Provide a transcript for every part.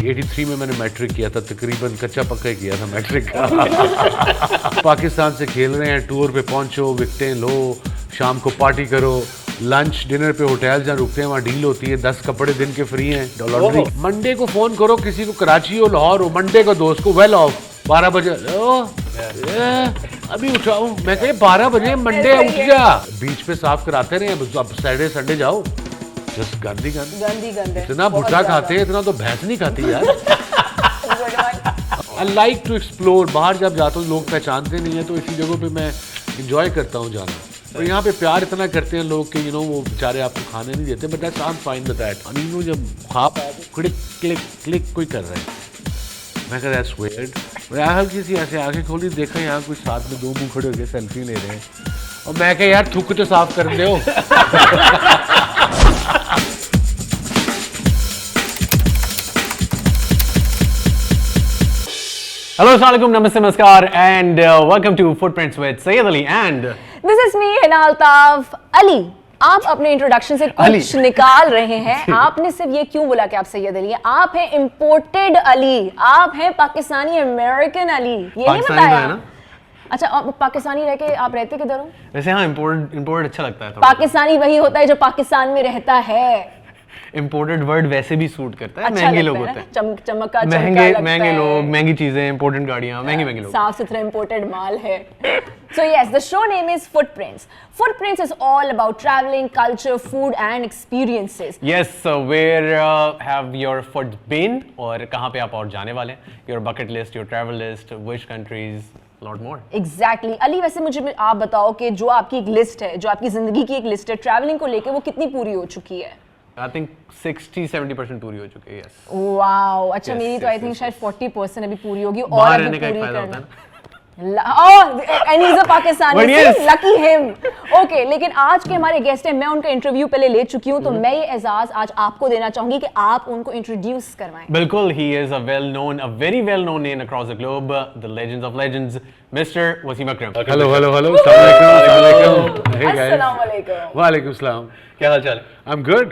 83 में मैंने मैट्रिक किया था, तकरीबन कच्चा पक्का किया था मैट्रिक का। पाकिस्तान से खेल रहे हैं, टूर पे पहुंचो, विकेटें लो, शाम को पार्टी करो, लंच डिनर पे होटल जहाँ रुकते हैं वहाँ डील होती है, 10 कपड़े दिन के फ्री हैं, लॉन्ड्री। मंडे को फोन करो किसी को, कराची हो लाहौर हो, मंडे को दोस्त को वेल ऑफ 12 बजे अभी उठाओ, मैं कहे 12 बजे मंडे उठ जा, बीच पे साफ कराते रहे, अब सैटरडे संडे जाओ, जस्ट गंदी इतना भुट्टा खाते हैं, इतना तो भैंस नहीं खाती यार। आई लाइक टू एक्सप्लोर, बाहर जब जाता हूँ लोग पहचानते नहीं है तो इसी जगहों पे मैं इंजॉय करता हूँ जाना। और यहाँ पे प्यार इतना करते हैं लोग कि वो बेचारे आपको खाने नहीं देते, but that's I am fine with that. I mean जब खाप क्लिक क्लिक क्लिक कोई कर रहा है, मैं कह दैट्स वियर्ड। मैं हल्की सी ऐसे आंखें खोली, देखा यहाँ कुछ साथ में 2 मुंह खड़े होकर सेल्फी ले रहे हैं, और मैं कह यार थूक तो साफ कर दो। Hello, Assalamualaikum, Namaste, Namaskar, and welcome to Footprints with Sayyid Ali and this is me, Hina Altaf Ali. आप अपने इंट्रोडक्शन से कुछ निकाल रहे हैं। आपने सिर्फ ये क्यों बोला कि आप सैयद अली हैं? आप हैं इम्पोर्टेड अली, आप हैं पाकिस्तानी अमेरिकन अली, ये नहीं बताया ना? अच्छा, आप पाकिस्तानी रह के आप रहते किधर हो? वैसे हाँ, इम्पोर्टेड अच्छा लगता है। पाकिस्तानी वही होता है जो पाकिस्तान में रहता है। इम्पोर्टेड वर्ड वैसे भी सूट करता है, अच्छा महंगे लोग होते हैं, चमका महंगे लोग, महंगी चीजें, इम्पोर्टेंट गाड़ियाँ, महंगे लोग, साफ सुथरा इम्पोर्टेड माल है। So yes, the show name is Footprints. Footprints is all about traveling, culture, food and experiences. Yes, so where have your foot been? और कहाँ पे आप और जाने वाले हैं? Your bucket list, your travel list, which countries, lot more. Exactly. Ali, वैसे मुझे आप बताओ कि जो आपकी एक लिस्ट है, जो आपकी जिंदगी की एक लिस्ट है ट्रैवलिंग को लेके, वो कितनी पूरी हो चुकी है? I think 60-70% पूरी हो चुकी है। Yes. Wow, अच्छा, मेरी तो आई थिंक शायद 40% अभी पूरी होगी, और अभी पूरी करना। And he's a Pakistani, lucky him. Okay, लेकिन आज के हमारे गेस्ट हैं, मैं उनका इंटरव्यू पहले ले चुकी हूँ, तो मैं ये एजाज आज आपको देना चाहूंगी कि आप उनको इंट्रोड्यूस करवाएं। बिल्कुल, he is a very well known name across the globe, the legends of legends, Mr. Wasim Akram. Hello. अस्सलाम वालेकुम। वालेकुम सलाम। क्या हाल चाल है? I'm good.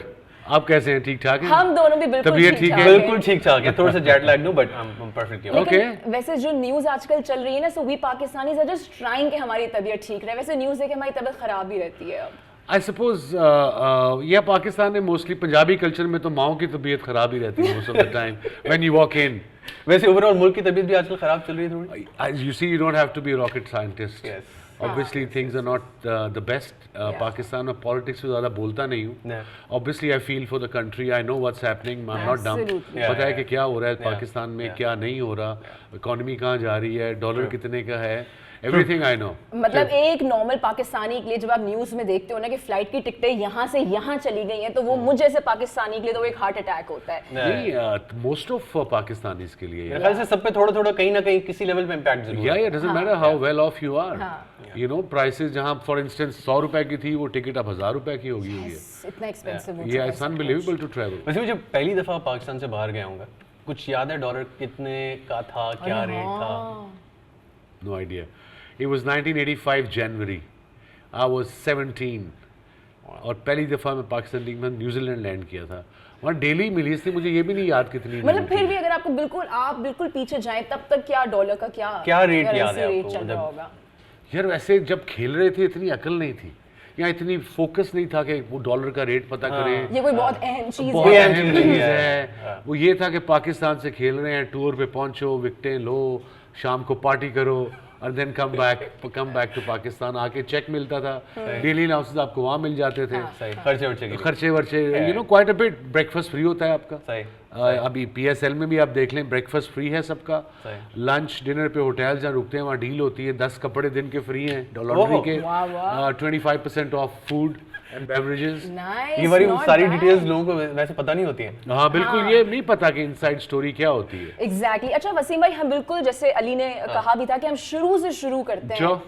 आप कैसे हैं? ठीक ठाक हैं? हम दोनों भी बिल्कुल ठीक ठाक हैं। बिल्कुल ठीक ठाक है, थोड़ा सा jet lag no, but I'm perfectly okay. लेकिन वैसे जो न्यूज़ आजकल चल रही है ना, so we Pakistanis are just trying कि हमारी तबीयत ठीक रहे। वैसे न्यूज़ है कि हमारी तबीयत खराब भी रहती है। आई सपोज यह पाकिस्तान में मोस्टली पंजाबी कल्चर में तो माओ की तबीयत खराब ही रहती है most of the time when you walk in. वैसे ओवरऑल मुल्क की तबीयत भी आजकल खराब चल रही है थोड़ी। You see, you don't have to be rocket scientist. Obviously things are not the best. Pakistan में politics में ज़्यादा बोलता नहीं हूँ। Obviously I feel for the country. I know what's happening. I'm not dumb. पता है कि क्या हो रहा है पाकिस्तान में, क्या नहीं हो रहा, इकोनॉमी कहाँ जा रही है, डॉलर कितने का है, Everything I know. मतलब एक नॉर्मल पाकिस्तानी के लिए जब आप न्यूज़ में देखते हो ना कि फ्लाइट की टिकटें यहाँ से यहाँ चली गई हैं, तो वो मुझ जैसे पाकिस्तानी के लिए तो वो एक हार्ट अटैक होता है। नहीं, मोस्ट ऑफ पाकिस्तानीज के लिए मेरे ख्याल से सब पे थोड़ा कहीं ना कहीं किसी लेवल पे इम्पैक्ट जरूर है। Yeah, it doesn't matter how well off you are. You know, prices जहाँ फॉर इंस्टेंस 100 रुपए की थी, वो टिकट अब 1000 रुपए की होगी हुई है। इतना एक्सपेंसिव हो चुका है। It's unbelievable to travel. वैसे जब पहली दफा पाकिस्तान से बाहर गया हूँगा, कुछ याद है डॉलर कितने का था, क्या रेट था? No idea. It was 1985 January. I was 17. और पहली दफ़ा मैं पाकिस्तान लीग में न्यूजीलैंड लैंड किया था। वहाँ डेली मिली थी, मुझे ये भी नहीं याद कितनी। मतलब फिर भी अगर आपको आप बिल्कुल पीछे जाएं, तब तक क्या डॉलर का क्या रेट याद है आपको? यार वैसे जब खेल रहे थे इतनी अकल नहीं थी, या इतनी फोकस नहीं था कि वो डॉलर का रेट पता करें। ये कोई बहुत अहम चीज़ है। वो ये था कि पाकिस्तान से खेल रहे हैं, टूर पे पहुंचो, विकेटें लो, शाम को पार्टी करो, और then come back to Pakistan. आके चेक मिलता था, डेली अलाउंसेस आपको वहाँ मिल जाते थे, खर्चे वर्चे, you know, quite a bit. Breakfast free होता है आपका। अभी PSL में भी आप देख लें, ब्रेकफास्ट फ्री है सबका। लंच डिनर पे होटल जहाँ रुकते हैं वहाँ डील होती है, 10 कपड़े दिन के फ्री हैं, लॉन्ड्री के, 25% ऑफ फूड एंड बेवरेजेस। ये वाली सारी डिटेल्स लोगों को वैसे पता नहीं होती है। हाँ बिल्कुल, ये नहीं पता कि इनसाइड स्टोरी क्या होती है। एग्जैक्टली। अच्छा वसीम भाई, हम बिल्कुल जैसे अली ने कहा भी था कि हम शुरू से शुरू करते हैं।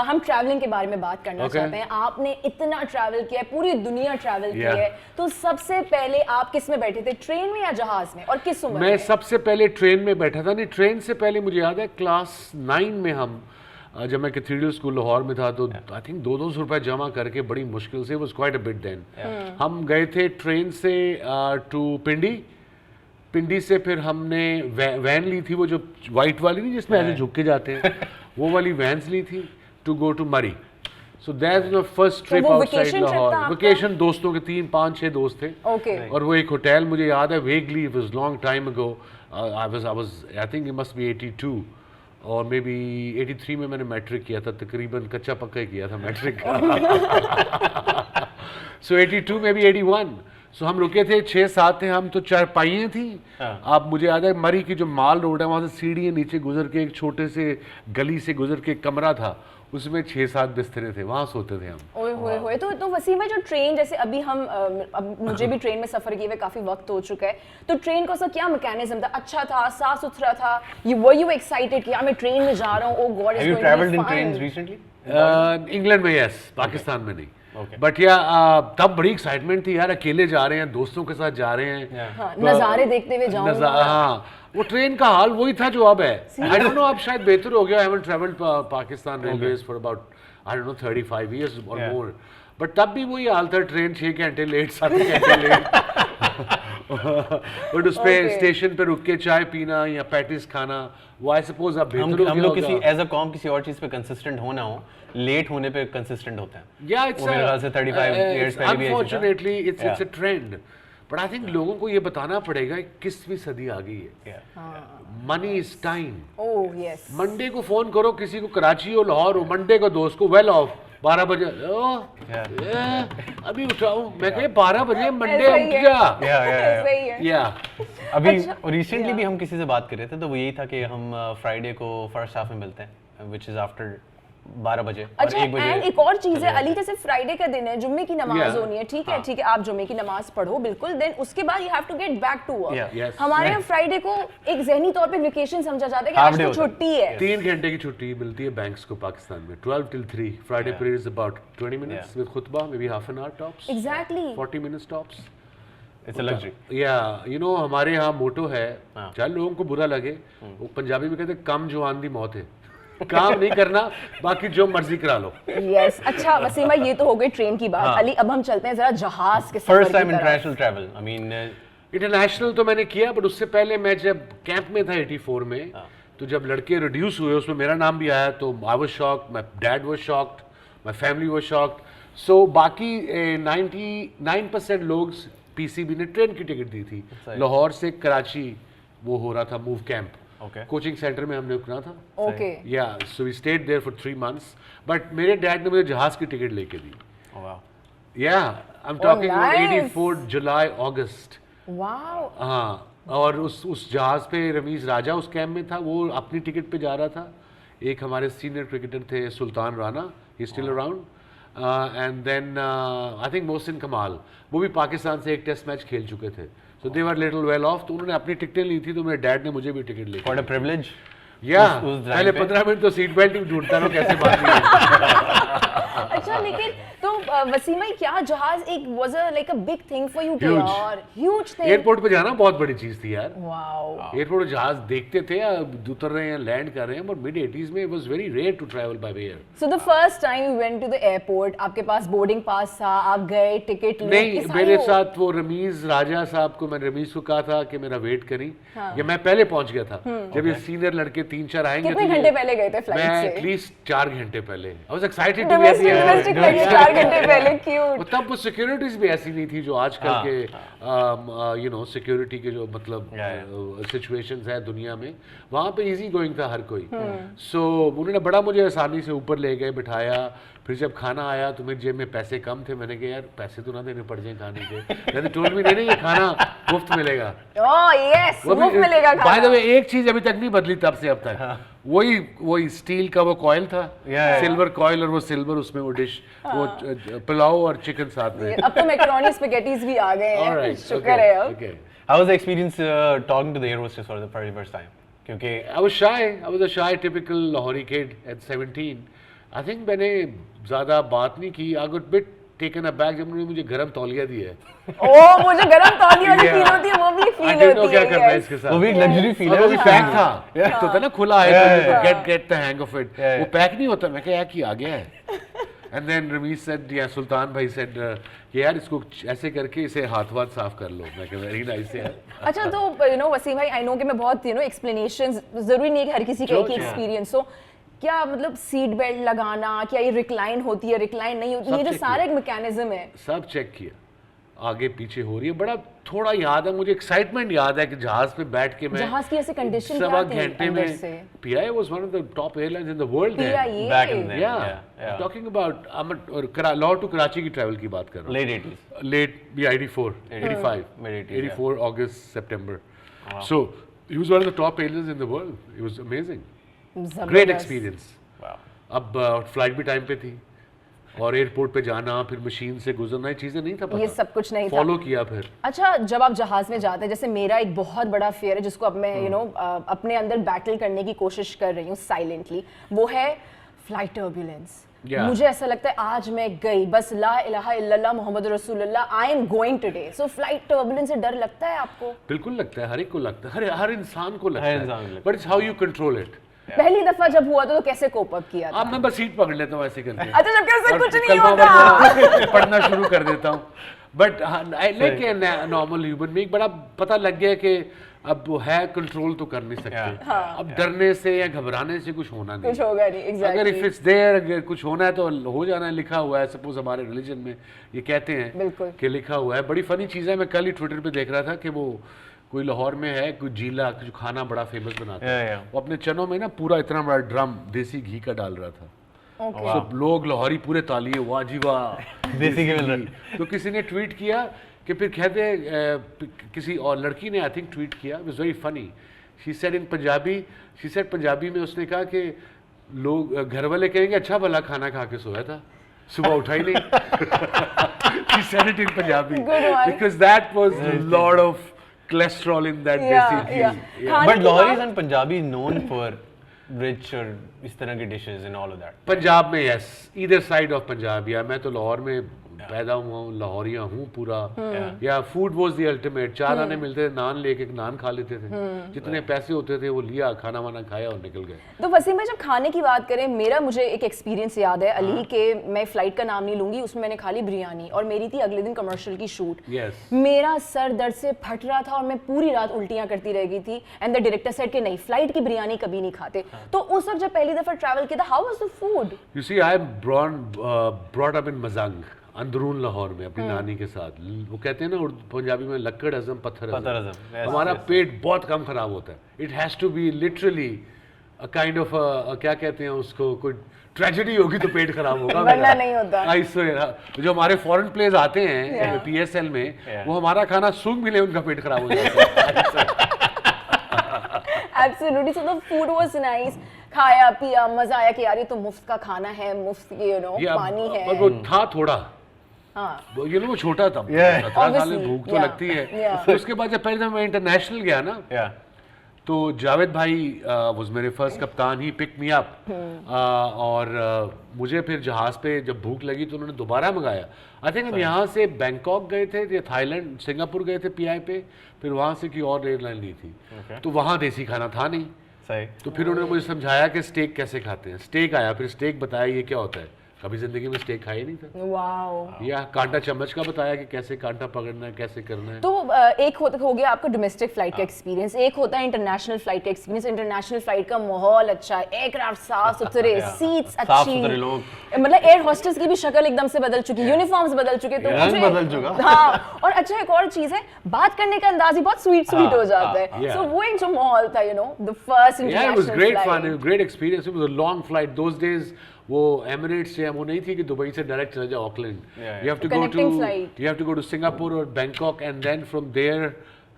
हम ट्रैवलिंग के बारे में बात करना चाहते हैं। आपने इतना ट्रैवल किया है, पूरी दुनिया ट्रैवल की है, तो सबसे पहले आप किस में बैठे थे, ट्रेन में या जहाज में, और किस उम्र में? मैं सबसे पहले ट्रेन में बैठा था। नहीं, ट्रेन से पहले मुझे याद है क्लास 9 में हम, जब मैं कैथेड्रल स्कूल लाहौर में था, तो आई थिंक 200 रुपए जमा करके बड़ी मुश्किल से, was quite a bit then, हम गए थे ट्रेन से टू पिंडी, पिंडी से फिर हमने वैन ली थी, वो जो वाइट वाली नहीं जिसमें ऐसे झुक के जाते हैं, वो वाली वैन्स ली थी टू गो टू मरी। So that was my first trip वो आउटसाइड vacation trip था लाहौर। आपका? वेकेशन दोस्तों के 3-5-6 दोस्त थे। ओके और वो एक होटल मुझे याद है vaguely, it was long time ago, I think it must be 82 और मे बी 83 में मैंने मैट्रिक किया था, तकरीबन कच्चा पक्का ही किया था मैट्रिक। सो 82 में भी 81। सो हम रुके थे 6-7 थे हम, तो चारपाइयाँ थी। आप मुझे याद है मरी की जो माल रोड है वहाँ से सीढ़ियाँ नीचे गुजर के एक छोटे से गली से गुजर के एक कमरा था, उसमें 6-7 बिस्तरे थे, वहाँ सोते थे हम। ओए होए होए। तो वसीम भाई, जो ट्रेन जैसे अभी हम अब मुझे भी ट्रेन में सफर किए हुए काफी वक्त हो चुका है, तो ट्रेन का उसका क्या मैकेनिज्म था? अच्छा था, साफ सुथरा था? वर यू एक्साइटेड कि मैं ट्रेन में जा रहा हूँ, oh God is Have you going to traveled be in trains fine? recently? England में यस, पाकिस्तान में नहीं। Okay. बट या तब बड़ी एक्साइटमेंट थी यार, अकेले जा रहे हैं, दोस्तों के साथ जा रहे हैं। हाँ, नज़ारे देखते हुए जाऊंगा। हाँ, वो ट्रेन का हाल वही था जो अब है। आई डोंट नो, अब शायद बेहतर हो गया। I haven't travelled Pakistan railways for about I don't no 35 years और मोर, बट तब भी वही हाल था, ट्रेन 6 घंटे लेट, 7 घंटे लेट। बट उस पे स्टेशन पे रुक के चाय पीना या पैटिस खाना, वो आई सपोज अब बेहतर हो हम गया लोग किसी होगा। एज अ कॉम किसी और चीज पे कंसिस्टेंट हो ना हो, लेट होने पे कंसिस्टेंट होते हैं। Yeah, it's वो मेरे ख्याल से 35 years पहले भी ऐसे था। unfortunately it's Yeah. a trend, but I think लोगों को ये बताना पड़ेगा कि 21वीं सदी आ गई है। Money is time. Oh yes. Monday को फोन करो किसी को, कराची हो लाहौर हो, मंडे को दोस्त को वेल ऑफ 12 बजे, अभी उठाऊं मैं कहे 12 बजे मंडे ऐसा ही उठ है। गया। ऐसा ही है। या अभी रिसेंटली भी हम किसी से बात कर रहे थे, तो वो यही था कि हम फ्राइडे को फर्स्ट हाफ में मिलते हैं, विच इज आफ्टर 12 बजे और अच्छा, 1 बजे। एंड एक और चीज है अली, जैसे फ्राइडे का दिन है, जुम्मे की नमाज Yeah. होनी है, ठीक है ठीक है, आप जुम्मे की नमाज पढ़ो बिल्कुल, देन उसके बाद you have to get back to Yeah. Work. Yes. हमारे यहाँ फ्राइडे को एक जहनी तौर पे वेकेशन समझा जाता है कि Half आज day तो होता है। छुट्टी है। 3 घंटे की छुट्टी मिलती है बैंक्स को पाकिस्तान में, 12 till 3। Friday period is about 20 minutes with खुतबा, may be half an hour tops, exactly. 40 minutes tops. It's a luxury. या यू नो हमारे यहाँ मोटो है, चाहे लोगों को बुरा लगे, वो पंजाबी में कहते हैं कम जुआन दी मौत है, काम नहीं करना, बाकी जो मर्जी करा लो। यस। अच्छा वसीम भाई, ये तो हो गई ट्रेन की बात। अली, अब हम चलते हैं जरा जहाज के सफर फर्स्ट की टाइम तरफ। International travel, I mean international तो मैंने किया, बट उससे पहले मैं जब कैंप में था 84 में, तो जब लड़के रिड्यूस हुए उसमें मेरा नाम भी आया, तो I was shocked, my dad was shocked, my family was shocked. So बाकी 99% लोग पीसीबी ने ट्रेन की टिकट दी थी, लाहौर से कराची वो हो रहा था move camp, Okay. Coaching centre में हमने रुकना था। Okay. Yeah so we stayed there for 3 months, but मेरे डैड ने मुझे जहाज की टिकट लेके दी। Wow. Yeah I am talking nice. 84 जुलाई अगस्त। वाओ। हाँ, और उस जहाज पे रमीज राजा उस कैंप में था, वो अपनी टिकट पे जा रहा था। एक हमारे सीनियर क्रिकेटर थे Sultan Rana, he still around, and then I think Mohsin Kamal, वो भी पाकिस्तान से एक टेस्ट मैच खेल चुके थे, सो दे वर लिटिल वेल ऑफ, तो उन्होंने अपनी टिकटें ली थी, तो मेरे डैड ने मुझे भी टिकट ली। What a privilege. या उस drive पहले पे? 15 मिनट तो सीट बेल्ट ही ढूंढता रहो कैसे बात नहीं। अच्छा, लेकिन तो वसीम भाई, क्या जहाज एक was like a big thing for you Huge. यार? Huge thing. एयरपोर्ट पे जाना बहुत बड़ी चीज थी यार। वाओ। एयरपोर्ट जहाज देखते थे, उतर रहे हैं, लैंड कर रहे हैं, बट मिड 80s में it was very rare to travel by air. So the first time you went to the airport, आपके पास बोर्डिंग पास था, आप गए, टिकट ली? नहीं, मेरे साथ वो रमीज राजा साहब को, मैंने रमीज को कहा था कि मेरा वेट करी, या मैं पहले पहुंच गया था। जब ये सीनियर लड़के 3-4 आएंगे, कितने तो घंटे पहले गए थे फ्लाइट मैं से? एटलीस्ट 4 घंटे पहले। I was excited to be at domestic flight 4 घंटे पहले, क्यूट। तब वो सिक्योरिटीज भी ऐसी नहीं थी जो आजकल के यू नो सिक्योरिटी के जो मतलब सिचुएशंस है दुनिया में, वहाँ पे इजी गोइंग था हर कोई। सो उन्होंने बड़ा मुझे आसानी से ऊपर ले गए, बिठाया। फिर जब खाना आया तो मेरी जेब में पैसे कम थे, मैंने कहा यार पैसे तो ना देने पड़ जाए खाने के, मैंने टोल्ड मी नहीं ये खाना मुफ्त मिलेगा। ओह यस, मुफ्त मिलेगा खाना। बाय द वे एक चीज अभी तक नहीं बदली तब से अब तक, वही स्टील का वो कॉइल था, सिल्वर कॉइल, और वो सिल्वर उसमें वो डिश, वो पुलाव और चिकन साथ में। अब तो मैकरोनी स्पैगेटीज भी आ गए हैं। Alright, शुक्र है अब। okay. How was the experience talking to the air hostess for the very first time? क्योंकि I was a shy typical Lahori kid at 17. I think मैंने ज़्यादा बात नहीं की। I got bit taken aback जब उन्होंने मुझे गरम तौलिया दी है। ओह, मुझे गरम तौलिया वाली Yeah. फील होती है, वो भी I फील didn't know होती क्या है। करना है yes. इसके साथ। वो भी एक लग्जरी फील और है। वो भी पैक था, तो था ना खुला है, Yeah. Get the hang of it. वो पैक नहीं होता, मैं क्या कि आ गया है। And then Ramesh said, या सुल्तान भाई said, कि यार इसको ऐसे करके इसे हाथ साफ कर लो. मैं कहा very nice यार. अच्छा तो वसीम भाई आई नो कि मैं बहुत एक्सप्लेनेशंस जरूरी नहीं है कि हर किसी का एक ही एक्सपीरियंस हो. क्या मतलब सीट बेल्ट लगाना, क्या ये रिक्लाइन होती है, रिक्लाइन नहीं होती, ये जो सारा एक मैकेनिज्म है सब चेक किया, आगे पीछे हो रही है. बड़ा थोड़ा याद है मुझे, एक्साइटमेंट याद है कि जहाज पे बैठ के मैं जहाज की ऐसे कंडीशन क्या सवा थी घंटे अंदर में से? PI was one of the top airlines in the world then. PIA? Back in then, Yeah, talking about Lahore to Karachi की ट्रैवल की बात कर रहा हूँ. Late 80s. Late, yeah, 84, 85, Mid-80s, 84 August, September. So he was one of the top airlines in the world. It was amazing. जबरदस्त. Great experience. Wow. अब flight भी time पे थी और एयरपोर्ट पे जाना, फिर मशीन से गुजरना, ये चीजें नहीं था पता. ये सब कुछ नहीं था. फॉलो किया फिर. अच्छा जब आप जहाज में जाते हैं, जैसे मेरा एक बहुत बड़ा फेयर है जिसको अब मैं अपने अंदर बैटल करने की कोशिश कर रही हूँ साइलेंटली, वो है फ्लाइट टर्बुलेंस. मुझे ऐसा लगता है आज मैं गई, बस ला इलाहा इल्लल्लाह मोहम्मद रसूलुल्लाह, I am going today. So flight turbulence से डर लगता है आपको? बिल्कुल लगता है, हर एक को लगता है, हर इंसान को लगता इंसान को है, लगता but it's how you control it. पहली दफा जब हुआ तो कैसे कोप अप किया था? अब मैं बस सीट पकड़ लेता हूँ ऐसे करके. अच्छा जब कैसे और कुछ नहीं कलमा होता. वलमा पढ़ना शुरू कर देता हूँ. But like a normal human being, but अब पता लग गया कि अब वो है, कंट्रोल तो कर नहीं सकते. अब डरने से या घबराने से कुछ होना नहीं. कुछ होगा नहीं. अगर एग्जैक्टली. इफ इट्स देयर, अगर कुछ होना है तो हो जाना है, लिखा हुआ है. सपोज हमारे रिलीजन में ये कहते हैं बिल्कुल. कि लिखा हुआ है. बड़ी फनी चीज़ है, मैं कल ही ट्विटर पे देख रहा था कि वो कोई लाहौर में है, कोई जीला जो खाना बड़ा फेमस बनाता है, वो अपने चनों में ना पूरा इतना बड़ा ड्रम देसी घी का डाल रहा था. ओके. सब लोग लाहौरी पूरे तालिए, वाह जी वाह, देसी घी मिल रहा तो किसी ने ट्वीट किया कि फिर कहते किसी और लड़की ने आई थिंक ट्वीट किया, it was very funny. She said in Punjabi, she said Punjabi में उसने कहा कि लोग घर वाले कहेंगे अच्छा भला खाना खा के सोया था, सुबह उठा ही नहीं. She said it in Punjabi. Good one. Because that was a lot of cholesterol in that desi ghee. yeah. Yeah. But Lahoris and Punjabi is known for rich और इस तरह के dishes and all of that. Punjab में yes, either side of Punjab. या मैं तो लाहौर में पैदा हुआ हूँ, लाहौरिया हूँ पूरा. या फूड वाज द अल्टीमेट. 4 आने मिलते थे, नान लेके नान खा लेते थे. जितने पैसे होते थे वो लिया, खाना वाना खाया और निकल गए. तो वसीम भाई जब खाने की बात करें, मुझे एक एक्सपीरियंस याद है अली के, मैं फ्लाइट का नाम नहीं लूंगी, उसमें मैंने खा ली बिरयानी और मेरी थी अगले दिन कमर्शियल की शूट. Yes. मेरा सर दर्द से फट रहा था और मैं पूरी रात उल्टियां करती रह गई थी. एंड द डायरेक्टर सेड कि नहीं, फ्लाइट की बिरयानी कभी नहीं खाते. तो उस वक्त जब पहली दफा ट्रैवल किया था, how was the food? You see, I am brought up in Mazang, अंदरून लाहौर में अपनी नानी के साथ. वो कहते हैं ना पंजाबी में लक्कड़ हजम पत्थर हजम. Yes, हमारा पेट बहुत कम खराब होता है. It has to be literally a kind of क्या कहते हैं उसको, कोई ट्रेजेडी होगी तो पेट खराब होगा. वरना नहीं होता. I swear, जो हमारे फॉरेन प्लेयर्स आते हैं PSL में, वो हमारा खाना सूंघ मिले उनका पेट खराब हो जाता है. Absolutely. So the food was nice. खाया पिया, मजा आया कि यार ये तो मुफ्त का खाना है, मुफ्त पानी है. पर वो था थोड़ा, हाँ. वो छोटा था. 17 साल में भूख तो लगती है. तो उसके बाद जब पहले जब मैं इंटरनेशनल गया ना, तो जावेद भाई वाज मेरे फर्स्ट कप्तान. ही पिक मी अप. और मुझे फिर जहाज पे जब भूख लगी तो उन्होंने दोबारा मंगाया. आई थिंक हम यहाँ से बैंकॉक गए थे या थाईलैंड, सिंगापुर गए थे PI पे, फिर वहाँ से की और एयरलाइन ली थी. तो वहाँ देसी खाना था नहीं. सही. तो फिर उन्होंने मुझे समझाया कि स्टेक कैसे खाते हैं. स्टेक आया, फिर स्टेक बताया ये क्या होता है. कभी जिंदगी में स्टेक खाया नहीं था. वाओ. या कांटा चम्मच का बताया कि कैसे कांटा पकड़ना है, कैसे करना है. तो एक हो गया आपका डोमेस्टिक फ्लाइट का एक्सपीरियंस, एक होता है इंटरनेशनल फ्लाइट का एक्सपीरियंस. इंटरनेशनल फ्लाइट का माहौल अच्छा है, एयरक्राफ्ट साफ सुथरे, सीट्स अच्छी, मतलब एयर होस्टेस की भी शक्ल एकदम से बदल चुकी, यूनिफॉर्म्स बदल चुके. तो मुझे बदल चुका. हाँ. और अच्छा एक और चीज है, बात करने का अंदाज ही बहुत स्वीट हो जाता है. सो वो एक जो माहौल था, the first international Yeah, it was great fun. It was great experience. It was a long flight. Those days वो एमिरेट्स से वो नहीं थी कि दुबई से डायरेक्ट चले जाओ Auckland. You have to go to Singapore or Bangkok and then from there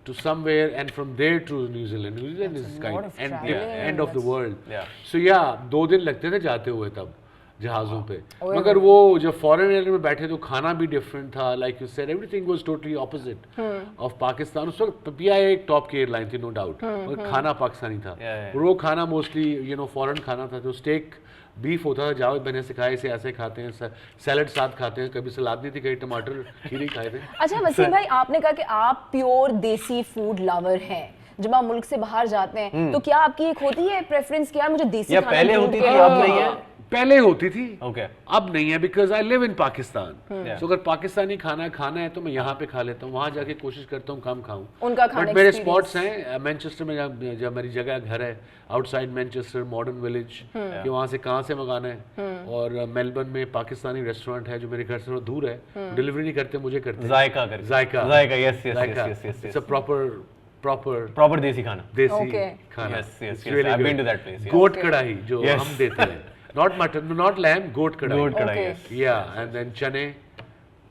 to somewhere and from there to New Zealand. New Zealand is kind of end of the world. So yeah, 2 दिन लगते थे जाते हुए तब जहाज़ों पे. मगर वो जब फॉरेन एयर में बैठे तो खाना भी डिफरेंट था. Like you said, everything was totally opposite of Pakistan. उस वक्त PI एक टॉप की एयरलाइन थी, नो डाउट, और खाना पाकिस्तानी था. वो खाना मोस्टली फॉरेन खाना था. तो स्टेक बीफ होता था, जावेद मैंने सिखाया इसे ऐसे खाते हैं, सैलड साथ खाते हैं, कभी सलाद नहीं थी, कभी टमाटर खीरे खाए थे. अच्छा वसीम भाई, आपने कहा कि आप प्योर देसी फूड लवर हैं. जब आप मुल्क से बाहर जाते हैं तो क्या आपकी एक होती है प्रेफरेंस कि यार मुझे देसी खाना पहले होती थी, अब नहीं है? पहले होती थी, Okay. अब नहीं है, because I live in Pakistan. Yeah. तो अगर पाकिस्तानी खाना खाना है तो मैं यहाँ पे खा लेता हूँ, वहाँ जाके कोशिश करता हूँ कम खाऊं। उनका खाना बट मेरे experience। स्पॉट्स हैं मैनचेस्टर में, जब मेरी जगह घर है आउटसाइड मैनचेस्टर मॉडर्न विलेज, कि वहाँ से कहाँ से मंगाना है। और मेलबर्न में पाकिस्तानी रेस्टोरेंट है जो मेरे घर से थोड़ा दूर है, डिलीवरी नहीं करते, मुझे करते हैं। जायका करके। जायका, yes, yes. It's a proper Proper देसी खाना। देसी Okay. खाना। Yes, yes, It's yes. really I've been good. to that place, yes. गोट कढ़ाई जो Yes. हम देते हैं, नॉट मटन, नॉट लैम, गोट कढ़ाई। गोट कढ़ाई, Okay. yes. या एंड देन चने,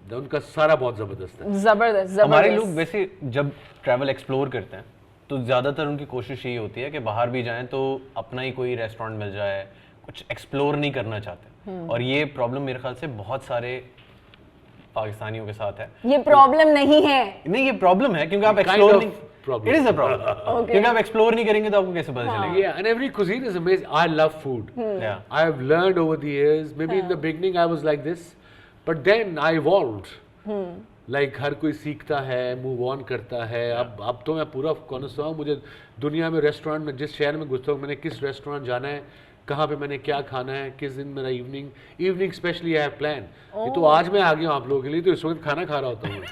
उनका सारा बहुत जबरदस्त है। जबरदस्त हमारे जबरदस्त। लोग वैसे जब ट्रैवल एक्सप्लोर करते हैं तो ज़्यादातर उनकी कोशिश यही होती है कि बाहर भी जाएं तो अपना ही कोई रेस्टोरेंट मिल जाए, कुछ एक्सप्लोर नहीं करना चाहते। और ये प्रॉब्लम मेरे ख्याल से बहुत सारे पाकिस्तानियों के साथ है। ये प्रॉब्लम नहीं है। नहीं, ये प्रॉब्लम है क्योंकि आप Kind एक्सप्लोर of नहीं, problem. It is a problem क्योंकि आप एक्सप्लोर नहीं करेंगे तो आपको कैसे पता चलेगा? Yeah, and every cuisine is amazing. I love food. Yeah. I have learned over the years. Maybe in the beginning I was like this, but then I evolved. Like हर कोई सीखता है, मूव ऑन करता है। अब तो मैं पूरा conscious हूँ, मुझे दुनिया में रेस्टोरेंट में जिस शहर में घुसता हूँ, मैंने किस रेस्टोरेंट जाना है, कहाँ पे मैंने क्या खाना है, किस दिन मेरा evening specially I have plan. ये तो आज मैं आ गया हूँ आप लोगों के लिए, तो इस वक्त खाना खा रहा होता हूँ।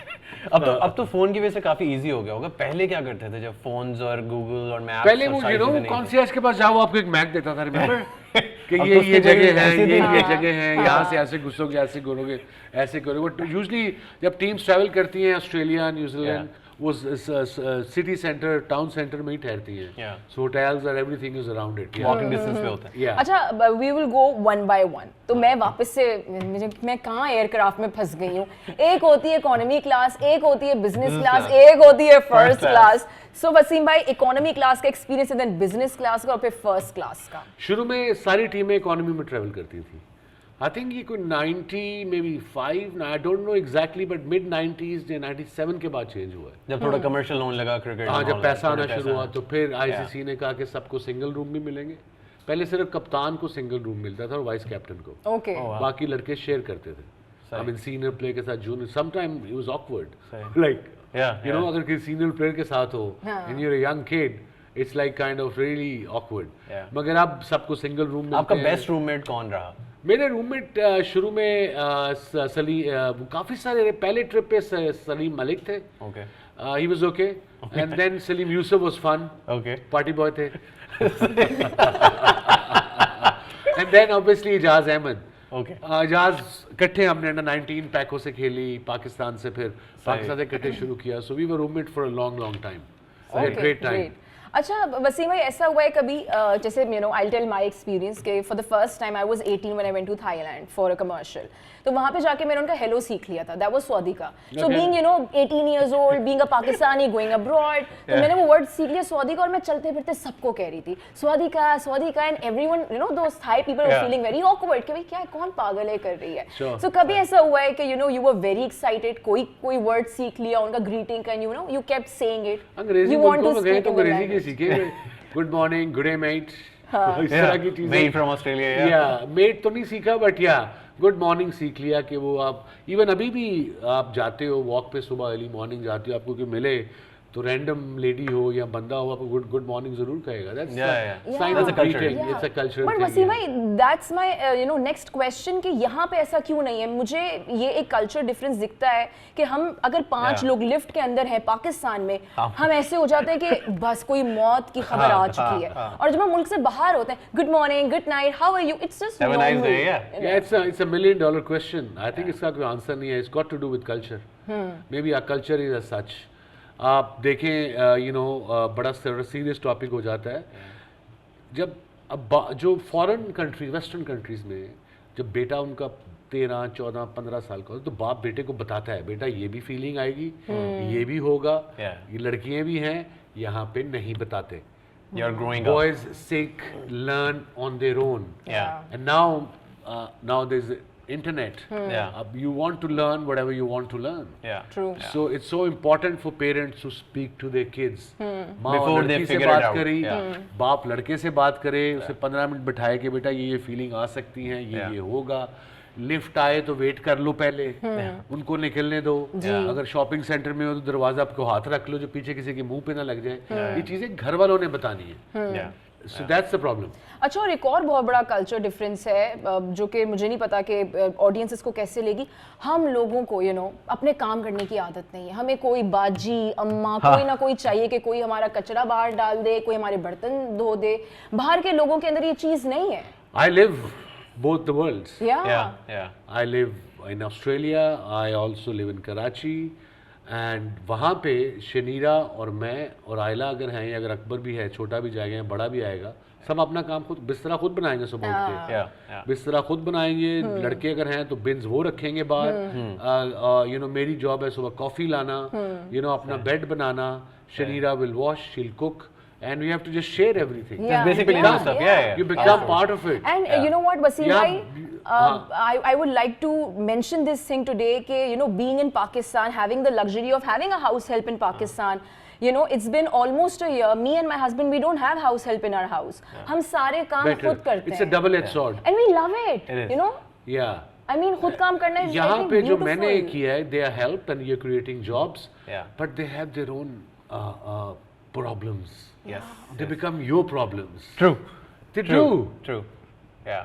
अब तो फोन की वजह से काफी इजी हो गया होगा। पहले क्या करते थे जब फोन्स और गूगल और मैप्स पहले और वो सारी चीजें नहीं थी? कॉन्सियर्ज के पास जाओ, आपको एक मैप देता था, रिमेंबर कि अब ये तो उसकी ये कोई जगह है, ऐसी ये नहीं ये है। जगह है, यहाँ से ऐसे घुसोगे, ऐसे करोगे, ऐसे करोगे। यूजुअली जब टीम्स ट्रैवल करती हैं ऑस्ट्रेलिया, न्यूजीलैंड, वो सिटी सेंटर, टाउन सेंटर में ही ठहरती हैं। Yeah. सो होटल्स और everything is around it. Walking distance पे होता है। या अच्छा, we will go one by one. तो मैं वापस से मैं कहाँ एयरक्राफ्ट में फंस गई हूँ। एक होती है इकोनॉमी क्लास, एक होती है बिजनेस क्लास, class. एक होती है फर्स्ट class. क्लास। सो वसीम भाई, इकोनॉमी क्लास का एक्सपीरियंस है, देन बिजनेस क्लास का और फिर फर्स्ट क्लास का। शुरू में सारी टीमें इकोनॉमी में ट्रैवल करती थी। आई थिंक ये कोई 90 may be 5, I don't know exactly, but mid 90s या 97 के बाद चेंज हुआ है। जब थोड़ा कमर्शियल लोन लगा क्रिकेट, हाँ, जब पैसा आना शुरू हुआ तो फिर आईसीसी ने कहा कि सबको सिंगल रूम भी मिलेंगे। पहले सिर्फ कप्तान को सिंगल रूम मिलता था और वाइस कैप्टन को, ओके। बाकी लड़के शेयर करते थे। आई मीन सीनियर प्लेयर के साथ junior, some time it was awkward, like you know, अगर किसी सीनियर प्लेयर के साथ हो and you are a young kid, it's like kind of really awkward. मगर अब सबको सिंगल रूम मिलते हैं। आपका बेस्ट रूममेट कौन रहा? मेरे रूममेट शुरू में काफी सारे, पहले ट्रिप पे सलीम मलिक थे, okay he was okay, and then Salim Yousuf was fun, okay party boy थे, and then obviously Ijaz Ahmed. Okay Ijaz इकट्ठे हमने अंडर 19 पैकों से खेली पाकिस्तान से, फिर पाकिस्तान से इकट्ठे शुरू किया। So we were roommate for a long time, great time. अच्छा वसीम भाई, ऐसा हुआ है कभी जैसे you know, I tell my experience के for the first time I was 18 when I went to Thailand for a commercial. तो वहाँ पे जाके मैंने उनका हेलो सीख लिया था, दैट वाज स्वादिका। So being you know 18 years old, being a Pakistani going abroad, तो मैंने वो वर्ड सीख लिया स्वादिका, और मैं चलते फिरते सबको कह रही थी स्वादिका स्वादिका, and everyone you know those Thai people were feeling very awkward कि भाई क्या कौन पागल है कर रही है। सो कभी ऐसा हुआ है कि you know you were very excited, कोई वर्ड सीख लिया उनका ग्रीटिंग का, you know you kept saying it, अंग्रेजी यू वांट टू बोलते स्पीक तो इन अंग्रेजी के सीखे, good morning, good day mate, इस तरह की चीजें। मेट फ्रॉम ऑस्ट्रेलिया, या मेट तो नहीं सीखा, बट या गुड मॉर्निंग सीख लिया कि वो आप इवन अभी भी आप जाते हो वॉक पे, सुबह अर्ली मॉर्निंग जाते हो, आपको कोई मिले तो रैंडम लेडी हो या बंदा हो, आपको गुड मॉर्निंग जरूर कहेगा। That's sign of greeting, it's a cultural but thing. Wasim भाई, that's my you know next question कि यहाँ पे ऐसा क्यों नहीं है? मुझे ये एक कल्चर डिफरेंस दिखता है कि हम अगर 5 लोग लिफ्ट के अंदर हैं पाकिस्तान में, हम ऐसे हो जाते हैं कि बस कोई मौत की खबर आ चुकी है, और जब हम मुल्क से बाहर होते हैं, good morning, good night, how are you, it's just Have a nice normal. day, yeah. Yeah, it's a $1 million question. I think इसका कोई आंसर नहीं है. It's got to do with culture. Maybe our culture is as such. आप देखें you know बड़ा serious topic हो जाता है जब अब जो फॉरेन कंट्री, वेस्टर्न कंट्रीज में जब बेटा उनका 13, 14, 15 साल का हो तो बाप बेटे को बताता है, बेटा ये भी फीलिंग आएगी, ये भी होगा, ये लड़कियां भी हैं, यहाँ पे नहीं बताते। You're growing up. Boys seek, learn on their own. Yeah. And now there's internet. Yeah. You want to learn whatever you want to learn. Yeah. True. So it's so important for parents to speak to their kids. माँ Before they लड़की से figure it बात out. करी, Yeah. बाप लड़के से बात करे, उसे 15 मिनट बिठाए कि बेटा ये फीलिंग आ सकती है, Yeah. ये होगा, लिफ्ट आए तो वेट कर लो पहले, उनको निकलने दो, अगर शॉपिंग सेंटर में हो तो दरवाजा आपको हाथ रख लो जो पीछे किसी के मुंह पे ना लग जाए। ये चीजें घर वालों ने बतानी है। So that's the problem. अच्छा, और एक और बहुत बड़ा कल्चर डिफरेंस है जो कि मुझे नहीं पता कि ऑडियंस इसको कैसे लेगी। हम लोगों को अपने काम करने की आदत नहीं है। हमें कोई बाजी अम्मा कोई ना कोई चाहिए कि कोई हमारा कचरा बाहर डाल दे, कोई हमारे बर्तन धो दे। बाहर के लोगों के अंदर ये चीज़ नहीं है। I live both the worlds. Yeah. I live in Australia. I also live in Karachi. And वहाँ पे शनीरा और मैं और आयला अगर हैं, अगर अकबर भी है, छोटा भी जाएगा, बड़ा भी आएगा, सब अपना काम खुद, बिस्तरा खुद बनाएंगे सुबह उठ के, बिस्तरा खुद बनाएंगे। लड़के अगर हैं तो बिन्स वो रखेंगे बाहर। मेरी जॉब है सुबह कॉफी लाना, अपना बेड बनाना। Shaniera will wash, she'll cook, and we have to just share everything. Just basically that stuff. Yeah. You become part of it. And you know what, Wasim bhai, I would like to mention this thing today कि being in Pakistan, having the luxury of having a house help in Pakistan, it's been almost a year. Me and my husband, we don't have house help in our house. हम सारे काम खुद करते हैं. It's a double-edged sword. And we love it. It is. Yeah. I mean, खुद काम करना is यहाँ पे जो मैंने beautiful. किया है, they are helped and you're creating jobs, Yeah. but they have their own problems. Yes. They become your problems. True. They do. True. Yeah.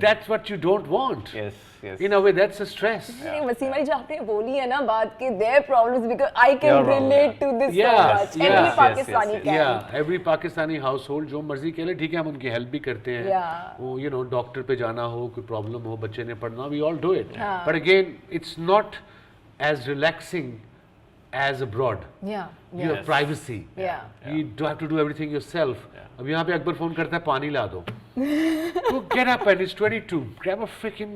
That's what you don't want. Yes. Yes. In a way, that's a stress. नहीं, वसीम भाई जो आपने बोली है ना बात कि their problems because I can Your problem, relate to this so Yeah, much. yeah. Every Yes, Pakistani can. Yeah, every Pakistani household जो मर्जी के लिए, ठीक है, हम उनकी हेल्प भी करते हैं। Yeah. वो डॉक्टर पे जाना हो, कोई प्रॉब्लम हो, बच्चे ने पढ़ना, we all do it. हाँ. But again, it's not as relaxing as abroad. Yeah. You have privacy. Yeah. You do have to do everything yourself. अब यहाँ पे अकबर फोन करता है, पानी ला दो। Go get up and it's 22. Grab a freaking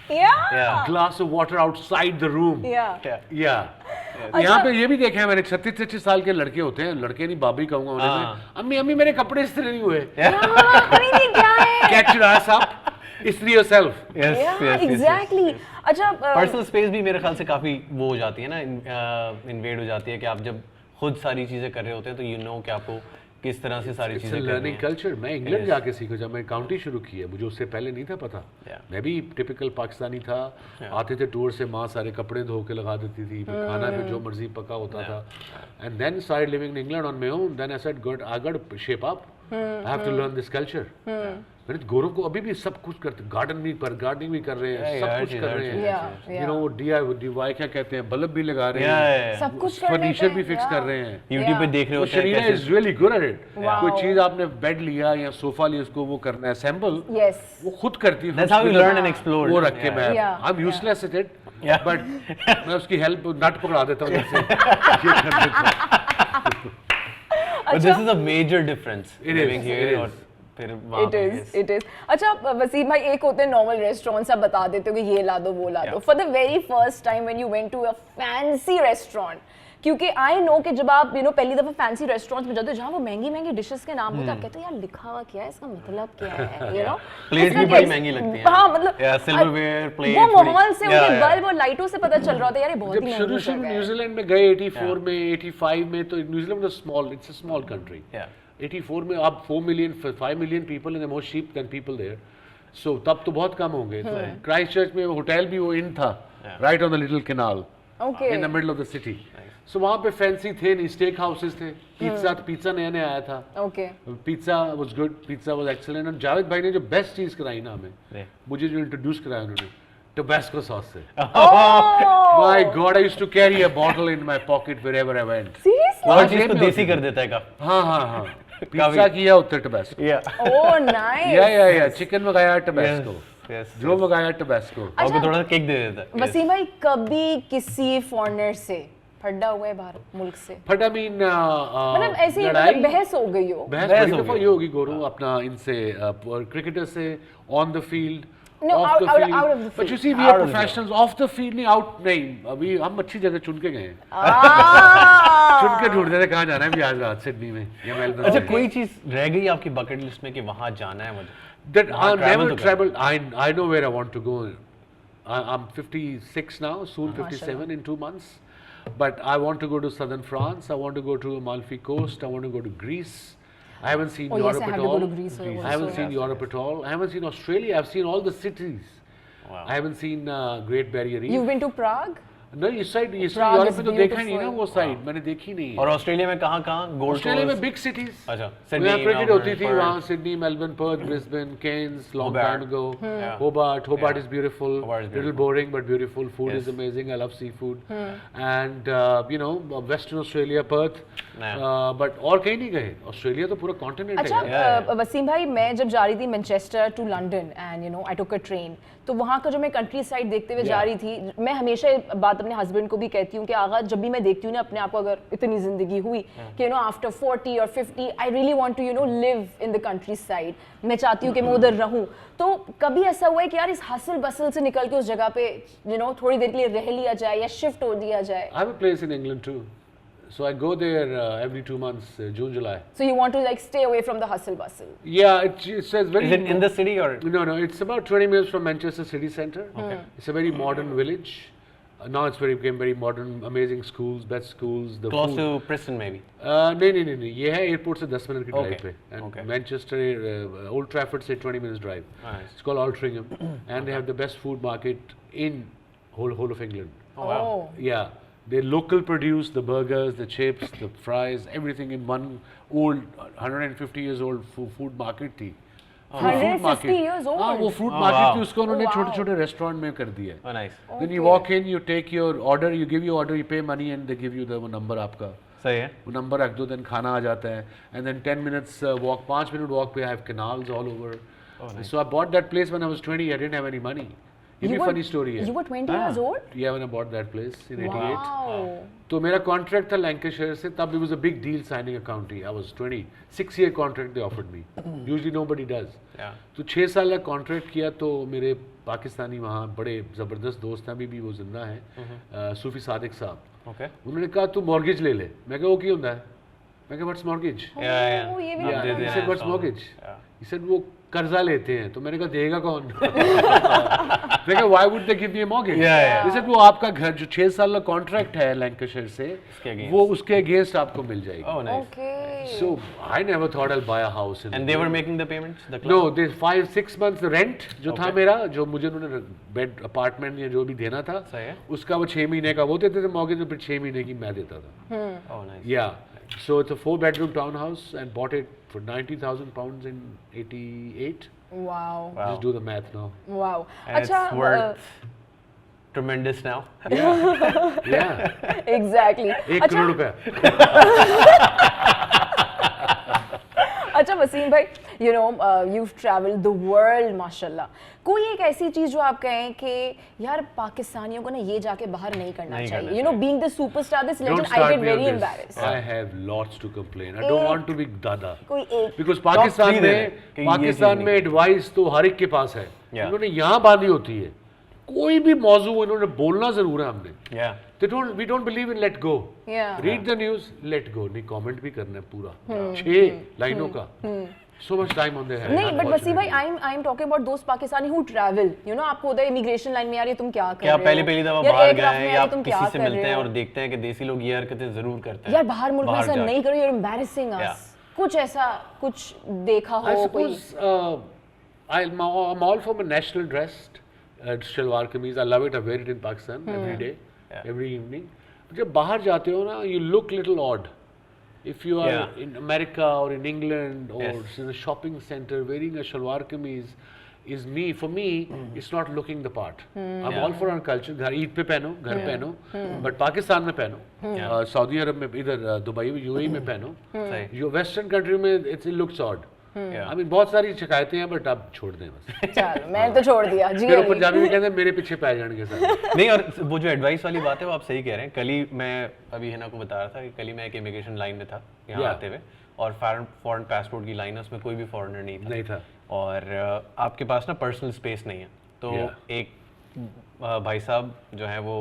Yeah. glass of water outside the room. Yeah. Yeah. यहाँ पे ये भी देखा है मैंने, 36-36 साल के लड़के होते हैं, लड़के नहीं बाबी कहूँगा उन्हें, अम्मी अम्मी मेरे कपड़े इस्त्री नहीं हुए। Catch your ass up, इस्त्री yourself. Yes. Yeah, Yes. exactly. अच्छा, पर्सनल स्पेस भी मेरे ख्याल से काफी वो हो जाती है ना, इन्वेड हो जाती है कि आप जब खुद सारी चीजें कर रहे होते हैं तो कि आपको किस तरह से सारी चीजें करनी लर्निंग है। कल्चर। मैं इंग्लैंड जाके सीखा, जब मैं काउंटी शुरू की है, मुझे उससे पहले नहीं था पता। मैं भी टिपिकल पाकिस्तानी था, आते थे टूर से, माँ सारे कपड़े धो के लगा देती थी, फिर खाना भी जो मर्जी पका होता था। And then started living in England on my own. Then I said God, I got to shape up, I have to learn this culture. मैंने गोरों को अभी भी सब कुछ करते, गार्डनिंग भी कर रहे हैं, सब कुछ कर रहे हैं। वो DIY क्या कहते हैं, बल्ब भी लगा रहे हैं, सब कुछ कर लेते फर्नीचर हैं, भी फिक्स कर रहे हैं। यूट्यूब पे देख रहे होते हैं शरीरा is really good at it. Wow. कोई चीज आपने बेड लिया या सोफा लिया, उसको वो करना है असेंबल, Yes. वो खुद करती है। That's how you learn and explore. वो रख के मैं, Yeah. I am useless at it, Yeah. But मैं उसकी हेल्प नट पकड़ा देता हूँ जैसे ये कर देता हूँ। But this is a major difference It is, living here it is. और फिर वहाँ It पे is, yes. it is. अच्छा वसीम भाई, एक होते हैं नॉर्मल रेस्टोरेंट्स, आप बता देते हो कि ये ला दो वो ला दो। For the very first time when you went to a fancy restaurant, क्योंकि आई नो कि जब आप पहली दफा फैंसी रेस्टोरेंट्स में जाते हो जहाँ वो महंगी महंगी डिशेस के नाम होते हैं, आप कहते हो यार लिखा हुआ क्या है, इसका मतलब क्या है, Plates भी बड़ी महंगी लगती हैं। हाँ, मतलब silverware plates वो बड़ी- माहौल से, उनके Yeah, yeah. बल्ब और लाइटों से पता चल रहा होता है यार ये बहुत ही जब महंगी शुरू जगह है। न्यूजीलैंड में गए 84 में, 85 में, तो New Zealand was small, it's a small country. Yeah. 84 में अब 5 million people and more sheep than people there. So तब तो बहुत कम होंगे। क्राइस्ट चर्च में होटल भी वो इन था, right on the little canal, Okay. in the middle of the city. So वहाँ पे फैंसी थे नहीं, स्टेक हाउसेस थे, पिज्जा नया नया आया था। Okay. Pizza was good, pizza was excellent. और जावेद भाई ने जो बेस्ट चीज कराई ना हमें, Yeah. मुझे जो इंट्रोड्यूस कराया उन्होंने, टोबैस्को सॉस से। Oh, My God, I used to carry a bottle in my pocket wherever I went. seriously? हर चीज को देसी कर देता है काफी। हाँ पिज्जा किया उत्तर टोबैस्को। Oh, nice. या चिकन मंगाया टोबैस्को, Yes. जो मंगाया टोबैस्को। और वो थोड़ा सा केक दे देता है। वसीम भाई, कभी किसी फॉरेनर से फड्डा हुआ है बाहर मुल्क से? फटा मीन मतलब ऐसी लड़ाई, बहस हो गई हो? बहस बहस बड़ी हो दफा गई। ये होगी गोरू अपना इनसे, क्रिकेटर से, on the field, No, off the out field. of the But field. you see, we Out are of the professionals. Off the field नहीं, out नहीं, अभी हम अच्छी जगह चुन के गए हैं। चुन के ढूंढते थे कहाँ जाना है भी आज रात, सिडनी में या मेलबर्न अच्छा, में। कोई चीज रह गई आपकी बकेट लिस्ट में कि वहाँ जाना है मुझे? That वहाँ I've travel never तो traveled. I know where I want to go. I'm 56 now, soon 57 in 2 months. But I want to go to southern France. I want to go to Amalfi Coast. I want to go to Greece. I haven't seen Oh, yes, Europe I have at to go all. to Greece also. I haven't seen Europe at all. I haven't seen Australia. I've seen all the cities. Wow. I haven't seen Great Barrier Reef. You've been to Prague? नहीं इस side इस Prague Europe is में तो देखा ही नहीं ना beautiful. वो side मैंने देखी नहीं और है ऑस्ट्रेलिया में कहाँ गोल्ड ऑस्ट्रेलिया में बिग सिटीज अच्छा वहाँ क्रिकेट होती थी Perth. वहाँ Sydney Melbourne Perth Brisbane Cairns long Hobart. Time ago Yeah. Hobart is beautiful Hobart is little beautiful. boring but beautiful food is Yes. amazing I love seafood and you know Western Australia Perth Yeah. but और कहीं नहीं गए Australia तो पूरा continent अच्छा है यार। वसीम भाई मैं जब जा रही थी Manchester to London and you know I took a train तो वहाँ का जो मैं कंट्री साइड देखते हुए जा रही थी मैं हमेशा ये बात अपने हस्बैंड को भी कहती हूँ कि आगा जब भी मैं देखती हूँ ना अपने आप को अगर इतनी जिंदगी हुई कि यू नो आफ्टर 40 और 50 I really want to you know live in the countryside मैं चाहती हूँ कि मैं उधर रहूँ तो कभी ऐसा हुआ है कि यार इस हसल बसल से निकल के उस जगह पे यू नो थोड़ी देर के लिए रह लिया जाए या शिफ्ट हो दिया जाए I have a place in England too so I go there every 2 months June July so you want to like stay away from the hustle bustle yeah it says very Is it in the city or No, it's about 20 minutes from Manchester city centre. Okay. It's a very modern village. Now it's became very modern, amazing schools, best schools. The close food. to Preston maybe? नहीं ये है airport से 10 minute की drive Okay. पे and Okay. Manchester Old Trafford से 20 minutes drive. Nice. It's called Altrincham and they have the best food market in whole of England. Oh, wow. Yeah, they local produce the burgers, the chips, the fries, everything in one old 150 years old food market थी. 150 years old? हाँ वो fruit Oh, market wow. थी उसको उन्होंने Oh, wow. छोटे छोटे restaurant में कर दिया Oh, nice. Then you walk in, you take your order, you give your order, you pay money and they give you the वो number आपका सही है वो नंबर रख दो then खाना आ जाता है and then 10 minutes walk 5 minute walk पे I have canals all over so I bought that place when I was 20 I didn't have any money ये भी funny story है You were 20 years old? yeah when I bought that place in 88 Wow. तो मेरा contract था Lancashire से तब it was a big deal signing a county I was 20 6-year contract they offered me usually nobody does Yeah. तो 6 साल का contract किया तो मेरे पाकिस्तानी वहाँ बड़े ज़बरदस्त दोस्त हैं अभी भी वो जिंदा हैं सूफी सादिक साहब Okay. उन्होंने कहा तू मॉर्गेज ले ले मैं कहा वो क्यों होता है मैं कहा व्हाट्स मॉर्गेज Oh, Yeah. ये भी Yeah, पता they था। did. he said what's mortgage Yeah. he said वो कर्जा लेते हैं तो मैंने कहा देगा कौन मैं कहा why would they give me a mortgage Yeah. he said वो आपका घर जो 6 साल का कॉन्ट्रैक्ट है लैंकाशायर से against. वो उसके अगेंस्ट आपको मिल जाएगी Oh, nice. Okay. so I never thought I'll buy a house in And they were making the payments? The club? No, this 5-6 months rent जो था Okay. मेरा जो मुझे उन्होंने बेड अपार्टमेंट या जो भी देना था सही है। उसका वो 6 महीने का वो देते थे मॉर्गेज तो फिर 6 महीने की मैं देता था Oh, nice. Yeah, so it's a 4-bedroom townhouse and bought it for 90,000 pounds in 88. Wow. Wow. Just do the math now. Wow. And अच्छा it's worth tremendous now. Yeah, exactly 1 crore रुपए. अच्छा वसीम भाई you know you travel the world माशाल्लाह कोई एक ऐसी चीज जो आप कहें कि यार पाकिस्तानियों को ना ये जाके बाहर नहीं करना नहीं चाहिए करना you know being the superstar this Don't legend I start get me on very this. Embarrassed I have lots to complain. I don't want to be dada. कोई एक Because Top पाकिस्तान three दे में दें कि ये पाकिस्तान चीज़ में नहीं एडवाइस तो हर एक के पास है Yeah. उन्होंने यहाँ बांधी होती है कोई भी मौजू इन्होंने बोलना जरूर है हमने Yeah. we don't believe in let go. Yeah. Read the news, let go. नहीं कमेंट भी करना है पूरा 6 लाइनों का. So much time on their hands. नहीं बट वसीम भाई आई एम टॉकिंग अबाउट दोस्त Pakistani who travel you know आपको उधर इमिग्रेशन लाइन में यार ये तुम क्या कर क्या रहे हो पहली दफा यार बाहर aircraft गए में हैं यार या तुम आप क्या किसी से कर मिलते रहे हैं हो? और देखते हैं कि देसी लोग ये हरकतें जरूर करते हैं यार बाहर मुल्क में ऐसा जाके। नहीं करो यू आर एम्बैरेसिंग Yeah. अस कुछ ऐसा कुछ देखा I हो कोई suppose I'm all for my national dress, shalwar kameez. I love it. I wear it in Pakistan every day, Yeah. every evening. जब बाहर जाते हो ना, you look little odd. If you are Yeah. in America or in England or Yes. in a shopping center wearing a shalwar kameez is me. For me, it's not looking the part. I'm Yeah. all for our culture. घर ईद पे पहनो, घर पहनो, but Pakistan में पहनो, Yeah. Saudi अरब में इधर Dubai UAE में पहनो. सही। जो वेस्टर्न कंट्री में it looks odd. Yeah. I mean, बहुत सारी शिकायतें हैं बट आप छोड़ दें बस. चलो मैंने तो छोड़ दिया जी फिर वो अली। पंजाबी में कहते हैं मेरे पीछे पै जाएंगे सर. नहीं और वो जो एडवाइस वाली बात है वो आप सही कह रहे हैं कल ही मैं अभी हिना को बता रहा था कि कल ही मैं एक इमिग्रेशन लाइन में था यहाँ Yeah. आते हुए और फॉरेन पासपोर्ट की लाइन है उसमें कोई भी फॉरेनर नहीं था नहीं था. और आपके पास ना पर्सनल स्पेस नहीं है तो Yeah. एक भाई साहब जो है वो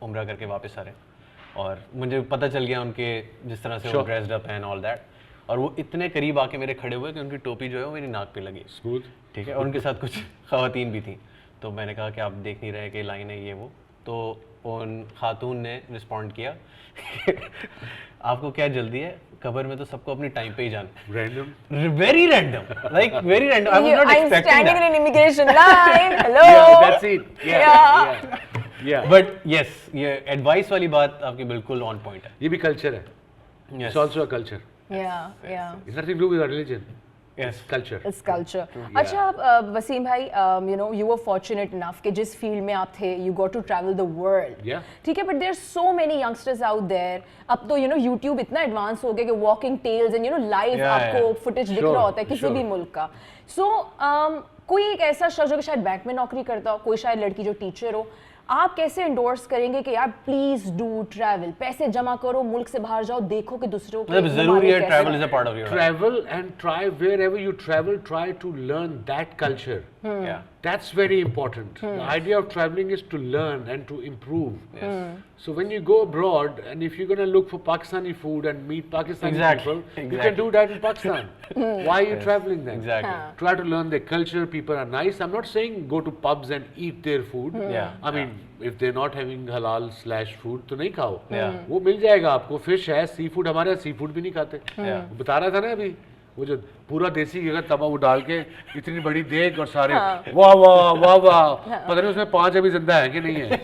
उम्रा करके वापस आ रहे हैं और मुझे पता चल गया उनके जिस तरह से वो Sure. ड्रेस्ड अप हैं ऑल दैट और वो इतने करीब आके मेरे खड़े हुए कि उनकी टोपी जो है वो मेरी नाक पे लगी Smooth. ठीक है और उनके साथ कुछ खवातीन भी थी तो मैंने कहा कि आप देख नहीं रहे कि लाइन है ये वो तो उन खातून ने रिस्पॉन्ड किया आपको क्या जल्दी है कबर में तो सबको अपनी टाइम पे ही जाना Random. Very random like very random I was not I'm expecting standing in that an immigration line. Hello. Yeah, that's it. Yeah. Yeah. Yeah. Yeah. But yes ये एडवाइस वाली बात आपकी बिल्कुल ऑन पॉइंट है. ये भी कल्चर है. Yes. It's also a culture. yeah. It's nothing to do with our religion. Yes. Culture. It's culture. अच्छा वसीम भाई, you know, you were fortunate enough कि जिस फील्ड में आप थे, you got to travel the world. Yeah. ठीक है, but there are so many youngsters out there. अब तो you know YouTube इतना एडवांस हो गया कि walking tales and you know live Yeah, आपको yeah. footage दिख Sure, रहा होता है किसी sure. भी मुल्क का. So कोई एक ऐसा शख्स जो कि शायद बैंक में नौकरी करता हो, कोई शायद लड़की जो टीचर हो, आप कैसे इंडोर्स करेंगे कि यार प्लीज डू ट्रैवल, पैसे जमा करो, मुल्क से बाहर जाओ, देखो कि दूसरों के मतलब जरूरी है कैसे ट्रैवल हैं. Is a part of your Travel and try wherever you travel, try to learn that culture. या That's very important. The idea of traveling is to learn and to improve. So when you go abroad and if you're going to look for Pakistani food and meet Pakistani Exactly, people, you can do that in Pakistan. Why are you traveling then? Exactly. Try to learn their culture. People are nice. I'm not saying go to pubs and eat their food. Yeah, I mean, if they're not having halal / food, तो नहीं खाओ. Yeah. वो मिल जाएगा आपको. Fish है, seafood, हमारे यहाँ seafood भी नहीं खाते. Yeah. वो बता रहा था ना अभी, वो जो पूरा देसी घी का तवा वो डाल के इतनी बड़ी देग और सारे वाह वाह वाह वाह, पता नहीं उसमें 5 अभी जिंदा है कि नहीं है.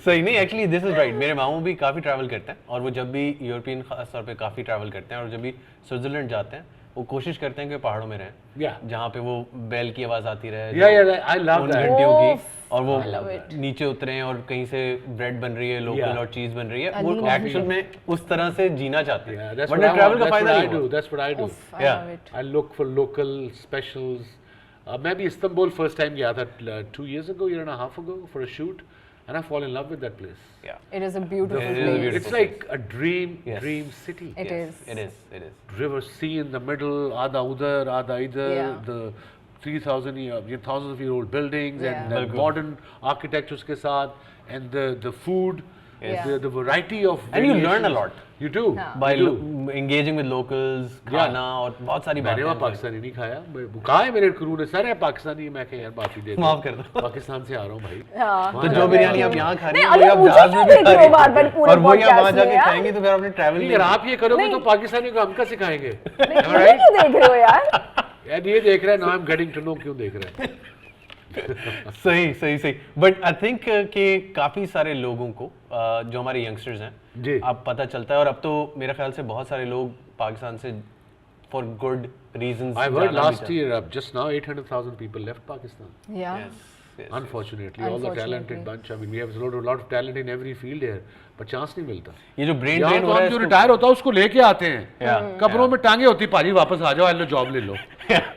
सही नहीं, एक्चुअली दिस इज राइट. मेरे मामू भी काफ़ी ट्रैवल करते हैं और वो जब भी यूरोपियन खास तौर पे काफ़ी ट्रैवल करते हैं और जब भी स्विट्जरलैंड जाते हैं वो कोशिश करते हैं कि पहाड़ों में रहें, Yeah. जहाँ पे वो बैल की आवाज़ आती रहे, Yeah, I love उन that. घंटियों की, Oof. और वो I love it. नीचे उतरे और कहीं से ब्रेड बन रही है लोकल Yeah. और चीज़ बन रही है, अली वो एक्चुअल में उस तरह से जीना चाहते Yeah, हैं. that's वरना what I ट्रैवल want. का That's फायदा what I नहीं do. हुआ. That's what I do. Oof, I Yeah. love it. I look for local specials. मैं भी इस्तांबुल first time गया था 2 years ago, year and a half ago for a shoot, and I fall in love with that place. Yeah. It is a beautiful It is a place. beautiful It's like a dream, Yes. dream city. It Yes, is. It is. It is. River sea in the middle, आधा उधर, आधा इधर. Yeah. The 3,000 thousands of year old buildings Yeah. and the बिल्कुल. modern architectures के साथ, and the food, Yes. the variety of. And you learn a variations. lot. You do. हाँ. By You do. engaging with locals, खाना और बहुत सारी मैंने वहाँ बातें. पाकिस्तानी नहीं खाया. वो कहा है मेरे क्रू ने, सर है पाकिस्तानी. मैं कहा यार माफी दे दो. माफ कर दो. पाकिस्तान से आ रहा हूँ भाई. हाँ. वहाँ तो जो जाके- बिरयानी आप यहाँ खा रही नहीं, हैं अगर वही आप मुझे जहाज क्यों में भी देख खा रहे हो रही बार-बार हैं. पूरे और वही आप podcast वहाँ में जाके यार? खाएंगी तो फिर आपने ट्रैवल नहीं, नहीं अगर आप ये करोगे नहीं। तो पाकिस्तानी को हम क्या सिखाएंगे? नहीं, ये क्यों देख रहे हो यार? यार ये देख रहा है ना, I am getting to know क्यों देख रहा है. सही सही सही. बट आई थिंक कि काफ़ी सारे लोगों को जो हमारे यंगस्टर्स हैं जी. अब पता चलता है और अब तो मेरे ख्याल से बहुत सारे लोग पाकिस्तान से for good reasons I've heard last year, just now 800,000 people left Pakistan. Yeah. Unfortunately, all the talented bunch. I mean, we have a lot of talent in every field here, but chance नहीं मिलता. ये जो brain यहाँ drain तो हो रहा हम है जो इसको- रिटायर होता है उसको लेके आते हैं. Yeah, कब्रों में टांगे होती, पाजी वापस आ जाओ, लो जॉब ले लो.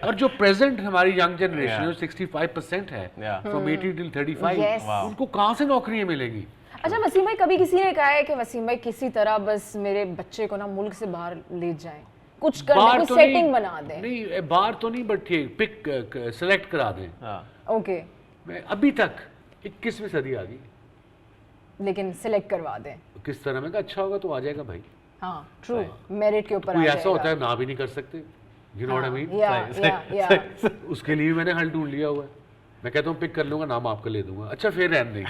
और जो प्रेजेंट हमारी यंग जनरेशन है, 65% है, Yeah. from 18 till 35, Yes. Wow. उनको कहाँ से नौकरियाँ मिलेगी? अच्छा वसीम भाई, कभी किसी ने कहा है कि वसीम भाई किसी तरह बस मेरे बच्चे को ना मुल्क से बाहर ले जाएं, कुछ कर बाहर कुछ तो सेटिंग नहीं- बना दें? नहीं, बाहर तो नहीं, बट ठीक पिक सेलेक्ट करा दें. हाँ. ओके, मैं अभी तक 21वीं सदी आ गई, लेकिन सिलेक्ट करवा दें. किस तरह में का अच्छा होगा तो आ जाएगा भाई. हाँ, ट्रू. मेरिट के ऊपर कोई आ ऐसा होता जाएगा. है ना भी नहीं कर सकते. You know what I mean? या उसके लिए मैंने हल ढूंढ लिया हुआ है. मैं कहता हूँ पिक कर लूंगा, नाम आपका ले दूंगा. अच्छा फिर रहने दें.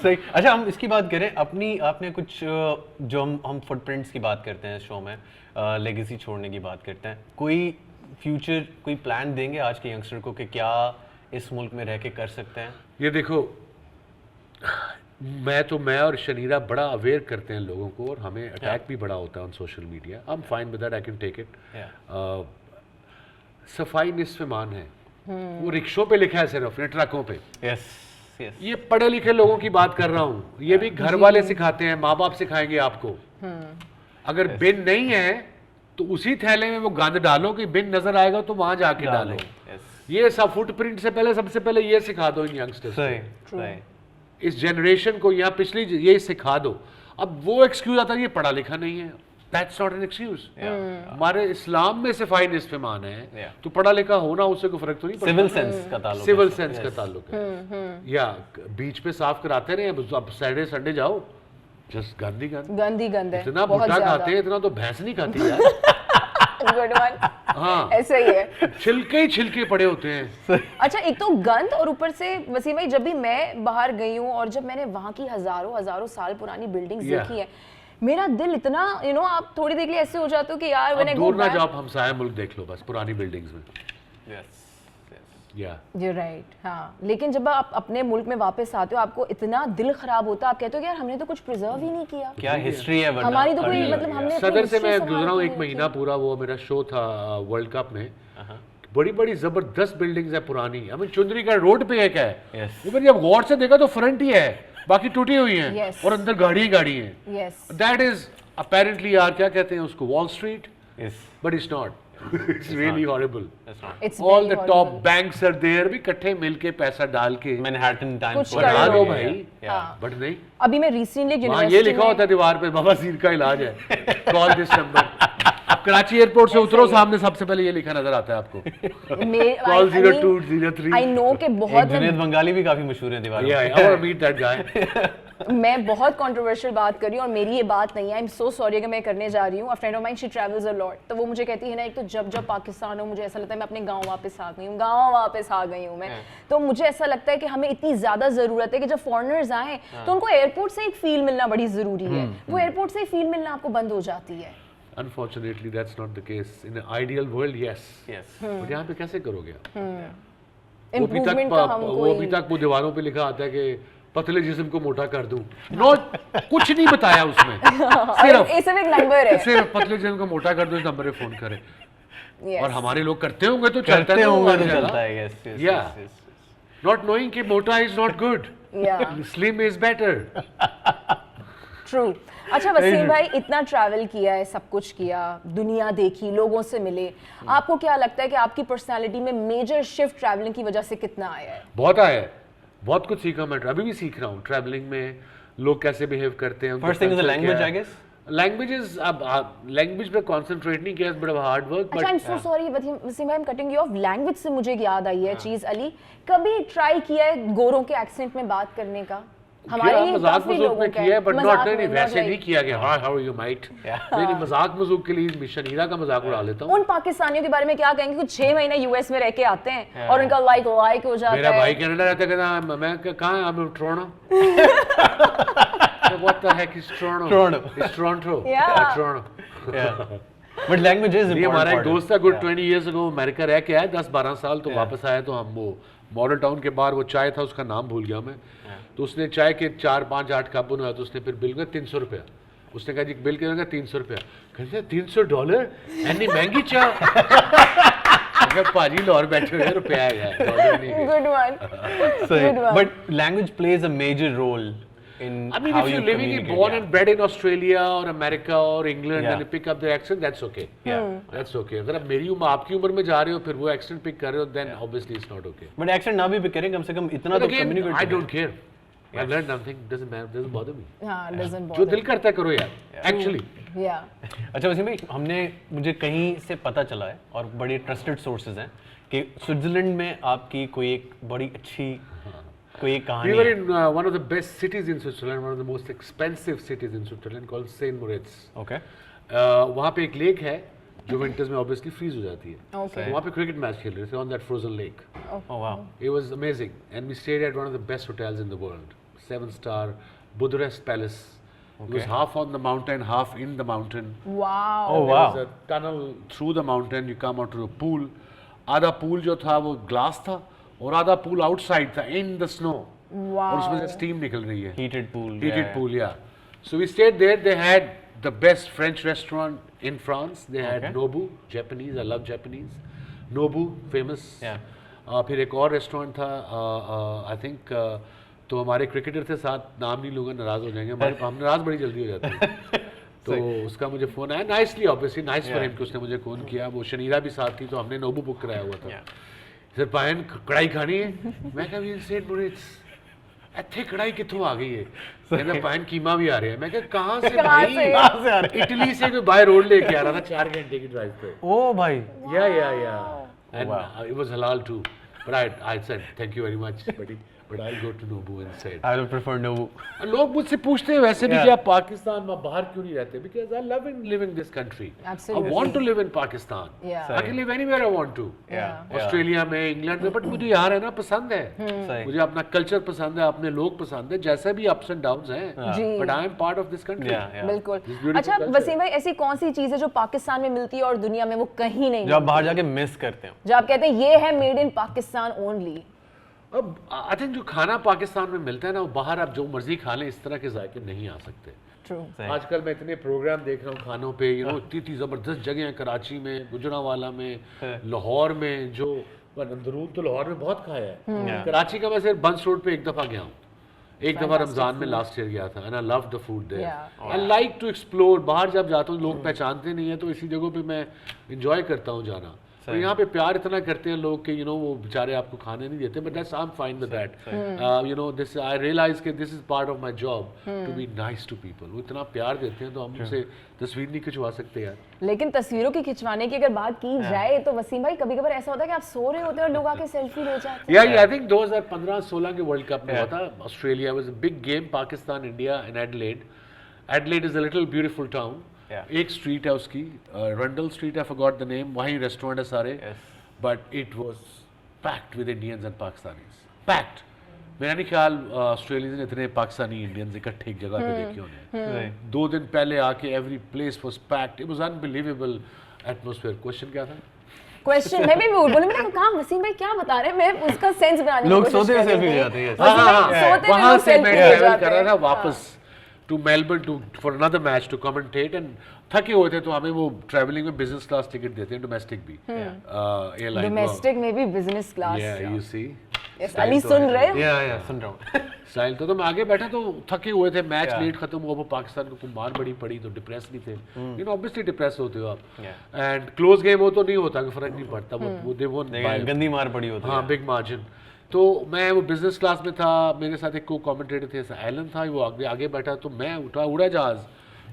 सही. अच्छा हम इसकी बात करें अपनी, आपने कुछ जो हम फुटप्रिंट्स की बात करते हैं शो में, लेगेसी छोड़ने की बात करते हैं, कोई फ्यूचर कोई प्लान देंगे आज के यंगस्टर को कि क्या इस मुल्क में रह के कर सकते हैं? ये देखो, मैं और शनीरा बड़ा अवेयर करते हैं लोगों को, और हमें अटैक भी बड़ा होता है on social media. I am fine with that, I can take it. सफाई निस्फ ईमान है. वो रिक्शों पे लिखा है सिर्फ, ने ट्रकों पे. Yes yes. ये पढ़े लिखे लोगों की बात कर रहा हूँ. ये भी घर वाले सिखाते हैं, माँ बाप सिखाएंगे आपको. अगर बिन नहीं है तो उसी थैले में वो गंद डालो कि बिन नजर आएगा तो वहां जाके डालो. यस. ये सब फुटप्रिंट से पहले, सबसे पहले ये सिखा दो इन यंगस्टर्स सही को, सही. इस जनरेशन को. यहाँ पिछली ये सिखा दो. अब वो एक्सक्यूज आता है ये पढ़ा लिखा नहीं है. That's not an excuse. हमारे इस्लाम में सफाई निस्फ ईमान है. Yeah. तो पढ़ा लिखा होना उससे कोई फर्क तो नहीं पड़ता. सिविल सेंस का ताल्लुक है. सिविल सेंस का ताल्लुक है. या बीच पे साफ कराते रहे. अब सैटरडे संडे जाओ, जस्ट गंदी गंद. गंदी गंद है इतना बहुत भुट्टा ज्यादा. खाते हैं, इतना तो भैंस नहीं खाती यार. Good one. हाँ, ऐसा ही है. छिलके ही छिलके पड़े होते हैं. अच्छा, एक तो गंद, और ऊपर से वसीम भाई जब भी मैं बाहर गई हूँ और जब मैंने वहाँ की हजारों साल पुरानी बिल्डिंग्स Yeah. देखी है, मेरा दिल इतना आप थोड़ी देर के लिए ऐसे हो जाते हो कि यार अब when I go दूर ना back- जाओ, हमसाया मुल्क देख लो बस, पुरानी बिल्डिंग्स में. Yes yes. या You're right, हाँ। लेकिन जब आप अपने मुल्क में वापस आते हो आपको इतना दिल खराब होता है, आप कहते हो कि यार हमने तो कुछ प्रिजर्व ही नहीं किया, क्या हिस्ट्री है वरना हमारी तो कोई मतलब हमने अपनी सदर से history मैं संभाल गुजरा हूँ के एक नहीं महीना पूरा, वो मेरा शो था वर्ल्ड कप में। बड़ी बड़ी जबरदस्त बिल्डिंग्स है पुरानी, हमें चुंदरी का रोड पे एक है, Yes. वो मैंने जब गौर से देखा तो फ्रंट ही है, बाकी टूटी हुई हैं Yes. और अंदर गाड़ी ही गाड़ी है। Yes. दैट इज अपेरेंटली यार क्या कहते हैं उसको, wall street, Yes. But it's not, it's really horrible. That's not. It's all very the top horrible. Banks are there, भी इकट्ठे मिलके पैसा डाल के Manhattan Times कुछ Square. कर बना लो लो Yeah, भाई, yeah. हाँ। बट नहीं, अभी मैं रिसेंटली एक वहाँ ये यूनिवर्सिटी लिखा होता है दीवार पे बवासीर का इलाज है, कॉल दिस नंबर। आप कराची एयरपोर्ट से उतरो, सामने सबसे पहले ये लिखा नजर आता है आपको, कॉल 0203। आई नो कि एक बहुत जुनेद बंगाली भी काफी मशहूर है दीवारों Yeah, पे। I want to meet that guy. मैं बहुत कंट्रोवर्शियल बात कर रही हूँ और मेरी ये बात नहीं है, आई एम सो सॉरी कि मैं करने जा रही हूँ। अ friend of mine she travels a lot, तो वो मुझे कहती है ना, एक तो जब जब पाकिस्तान हो मुझे ऐसा लगता है मैं अपने गांव वापस आ गई हूँ, मैं। तो मुझे ऐसा लगता है कि हमें इतनी ज़्यादा ज़रूरत है कि जब फॉरेनर्स आएँ तो उनको एयरपोर्ट से एक फील मिलना बड़ी ज़रूरी है। वो एयरपोर्ट से फील मिलना आपको बंद हो जाती है। Unfortunately, that's not the case. In an ideal world, yes. Yes. But यहाँ पे कैसे करोगे आप? इम्प्रूवमेंट का हम वो अभी कोई तक वो दीवारों पे लिखा आता है कि पतले जिस्म को मोटा कर दूं। नो, कुछ नहीं बताया उसमें, सिर्फ ये सिर्फ एक नंबर है। सिर्फ पतले जिस्म को मोटा कर दो, इस नंबर पे फोन करें। Yes. और हमारे लोग करते होंगे तो चलता करते है, होंगे तो चलता है। Yes, yes, Yeah. yes, yes. Not knowing कि मोटा is not good, Yeah. Slim is better. True. अच्छा वसीम भाई, इतना ट्रैवल किया है, सब कुछ किया, दुनिया देखी, लोगों से मिले, आपको क्या लगता है कि आपकी पर्सनालिटी में मेजर शिफ्ट ट्रैवलिंग की वजह से कितना आया है? बहुत आया है, बहुत कुछ सीखा मैं, अभी भी सीख रहा हूँ ट्रैवलिंग में, लोग कैसे बिहेव करते हैं। First thing is the language, I guess. Languages, अब लैंग्वेज पे कंसंट्रेट नहीं किया, बट हार्ड वर्क। अच्छा, I am so sorry Wasim भाई, I am cutting you off. Language से मुझे याद आई है चीज अली, कभी ट्राई किया है गोरों के एक्सेंट में बात करने का? हमारे लिए मजाक काफी मजाक लोगों में का किया है, बट मजाक नॉट में, नहीं, not वैसे like- नहीं किया गया। हां, हाउ आर यू माइट, नहीं मजाक मजाक के लिए शनीरा का मजाक उड़ा लेता हूँ। उन पाकिस्तानियों के बारे में क्या कहेंगे कुछ 6 महीने यूएस में रह के आते हैं और उनका लाइक हो जाता मेरा है। भाई कनाडा रहता है, कहता मैं कहाँ है, I'm in Toronto. What the heck is Toronto? Toronto. It's Toronto. Yeah. Toronto. Yeah. But language is ये important. हमारा एक part of दोस्त it. था, गुड 20 years ago अमेरिका रह के आया, 10-12 साल, तो वापस आया, तो हम वो मॉडल टाउन के बाहर वो चाय था, उसका नाम भूल गया मैं, तो उसने चाय के 4-5-8 कप बनवाया, तो उसने फिर बिल किया 300 रुपया। उसने कहा जी बिल कितना? 300 रुपया। कहते $300 इतनी महंगी चाय? पाजी लाहौर बैठे हुए, रुपया है, डॉलर नहीं है। Good one. So, Good one. but language plays a major role in I mean, how if you you're living in, communicate, born yeah. and bred in Australia or America or England, Yeah. and you pick up the accent, that's okay. Yeah. That's okay. अगर आप मेरी उम्र, आपकी उम्र में जा रहे हो, फिर वो accent pick कर रहे हो, then obviously it's not okay. But accent ना भी pick करें, कम से कम इतना But तो again, communicate I करें. don't care. I've learned nothing. Doesn't matter. Doesn't bother me. हाँ, doesn't जो bother. दिल करता है करो यार. Actually. Yeah. अच्छा वसीम भाई, हमने मुझे कहीं से पता चला है और बड़ी ट्रस्टेड सोर्सेज हैं कि स्विट्जरलैंड में आपकी कोई एक बड़ी अच्छी कोई एक We कहानी were है. in one of the best cities in Switzerland, one of the most expensive cities in Switzerland, called Saint Moritz. Okay. वहाँ पे एक लेक है जो विंटर्स में ऑब्वियसली फ्रीज हो जाती है. Okay. तो वहाँ पे क्रिकेट मैच खेल रहे थे on that frozen lake. Oh wow. It was amazing, and we stayed at one of the best hotels in the world, 7-star Bucharest Palace. It was half on the mountain, half in the mountain. Wow. Oh There wow. was a tunnel through the mountain. You come out to a pool. आधा pool जो था वो glass था और आधा pool outside था in the snow. और उसमें से स्टीम निकल रही है. Heated pool. Heated yeah. pool, yeah. So we stayed there. They had the best French restaurant in France. They had Okay. Nobu, Japanese. I love Japanese. Nobu, famous. Yeah. फिर एक और restaurant था, I think, तो हमारे cricketer थे साथ, नाम नहीं लूँगा, नाराज़ हो जाएंगे, हमारे हम नाराज़ बड़ी जल्दी हो जाते हैं। तो उसका मुझे फ़ोन आया, nicely obviously nice for him कि उसने मुझे फ़ोन किया, वो शनीरा भी साथ थी, तो हमने नोबू बुक कराया हुआ था। Yeah. सर पायन कढ़ाई खानी है? मैं कहा वी सेड मोरिट्स, ਇੱਥੇ कढ़ाई कित्थों आ गई है? कहना पायन कीमा भी आ रहा है। मैं कहा कहाँ से भाई? कहाँ से आ रहे हैं? इटली से कोई बाय रोड लेके आ रहा था 4 घंटे की ड्राइव पे। Oh भाई. Yeah. And it was halal too. But I said thank you very much, buddy. but I'll go to Nobu instead. I will prefer Nobu. लोग मुझसे पूछते हैं वैसे भी कि आप पाकिस्तान में बाहर क्यों नहीं रहते? Because I love living in this country. Absolutely. I want to live in Pakistan. Yeah. I can live anywhere I want to. Australia में, इंग्लैंड में, बट मुझे यहाँ रहना पसंद है. मुझे अपना कल्चर पसंद है, अपने लोग पसंद है, जैसे भी अप्स एंड डाउन्स हैं. जी. But I am part of this country. बिल्कुल. beautiful अच्छा culture. वसीम भाई, ऐसी कौन सी चीज है जो पाकिस्तान में मिलती है और दुनिया में वो कहीं नहीं जो आप बाहर जाके मिस करते हो. जो आप कहते हैं ये है मेड इन पाकिस्तान ओनली? अब आई थिंक जो खाना पाकिस्तान में मिलता है ना, वो बाहर आप जो मर्जी खा लें, इस तरह के जायके नहीं आ सकते. ट्रू. आजकल मैं इतने प्रोग्राम देख रहा हूँ खानों पे, इतनी जबरदस्त जगह हैं कराची में, गुजरांवाला में, लाहौर में, जो अंदरून तो लाहौर में बहुत खाया है. कराची का मैं सिर्फ बंस रोड पे एक दफा गया हूँ. एक दफा रमजान में लास्ट ईयर गया था, and I love the food there. I like to explore. बाहर जब जाता हूँ लोग पहचानते नहीं है, तो इसी जगहों पे मैं इंजॉय करता हूँ जाना. तो यहाँ पे प्यार इतना करते हैं लोग कि वो बेचारे आपको खाने नहीं देते, but that's I am fine with that. This I realize कि this is part of my job to be nice to people. वो इतना प्यार देते हैं तो हम उनसे तस्वीर नहीं खिंचवा सकते यार. लेकिन तस्वीरों की खिंचवाने की अगर बात की जाए तो वसीम भाई, कभी कबर ऐसा होता है कि आप सो रहे होते हैं और लोग आके सेल्फी ले जाते हैं. आई थिंक 2015-16 के वर्ल्ड कप में हुआ था. Australia was a big game, Pakistan India in Adelaide. Adelaide is a little beautiful town. एक स्ट्रीट है उसकी, Rundle street, I forgot the name. वहीं रेस्टोरेंट है सारे, but it was packed with Indians and Pakistanis. Packed. मेरा नहीं ख्याल ऑस्ट्रेलियंस ने इतने पाकिस्तानी इंडियंस इकट्ठे एक जगह पे देखे होंगे. 2 दिन पहले आके every place was packed. It was unbelievable atmosphere. Question क्या था? क्वेश्चन मैं भी बोले, मैंने कहा वसीम भाई क्या बता रहे हैं, मैं उसका सेंस बनाने की लोग कोशिश सोते कर हुए रही सेल्फी थी. ले जाते हैं. वसीम भाई सोते हुए वहाँ लोग से मैं सेल्फी ले ट्रैवल जाते कर रहा हैं. था वापस to Melbourne to for another match to commentate, and थके हुए थे तो हमें वो ट्रैवलिंग में बिजनेस क्लास टिकट देते हैं, डोमेस्टिक भी, एयरलाइन. डोमेस्टिक में भी business class. You see Ali सुन रहे हो? या सुन रहा हूँ. स्टाइल. तो मैं आगे बैठा तो थके हुए थे, मैच लेट खत्म हुआ, वो पाकिस्तान को मार बड़ी पड़ी तो डिप्रेस भी थे. ऑब्वियसली डिप्रेस होते हो आप, एंड क्लोज गेम हो तो नहीं होता, फर्क नहीं पड़ता. वो दे वो गंदी मार पड़ी होती है. हाँ, बिग मार्जिन. तो मैं वो बिजनेस क्लास में था, मेरे साथ एक को कमेंटेटर थे, ऐसा एलन था, वो आगे बैठा, तो मैं उड़ा जहाज,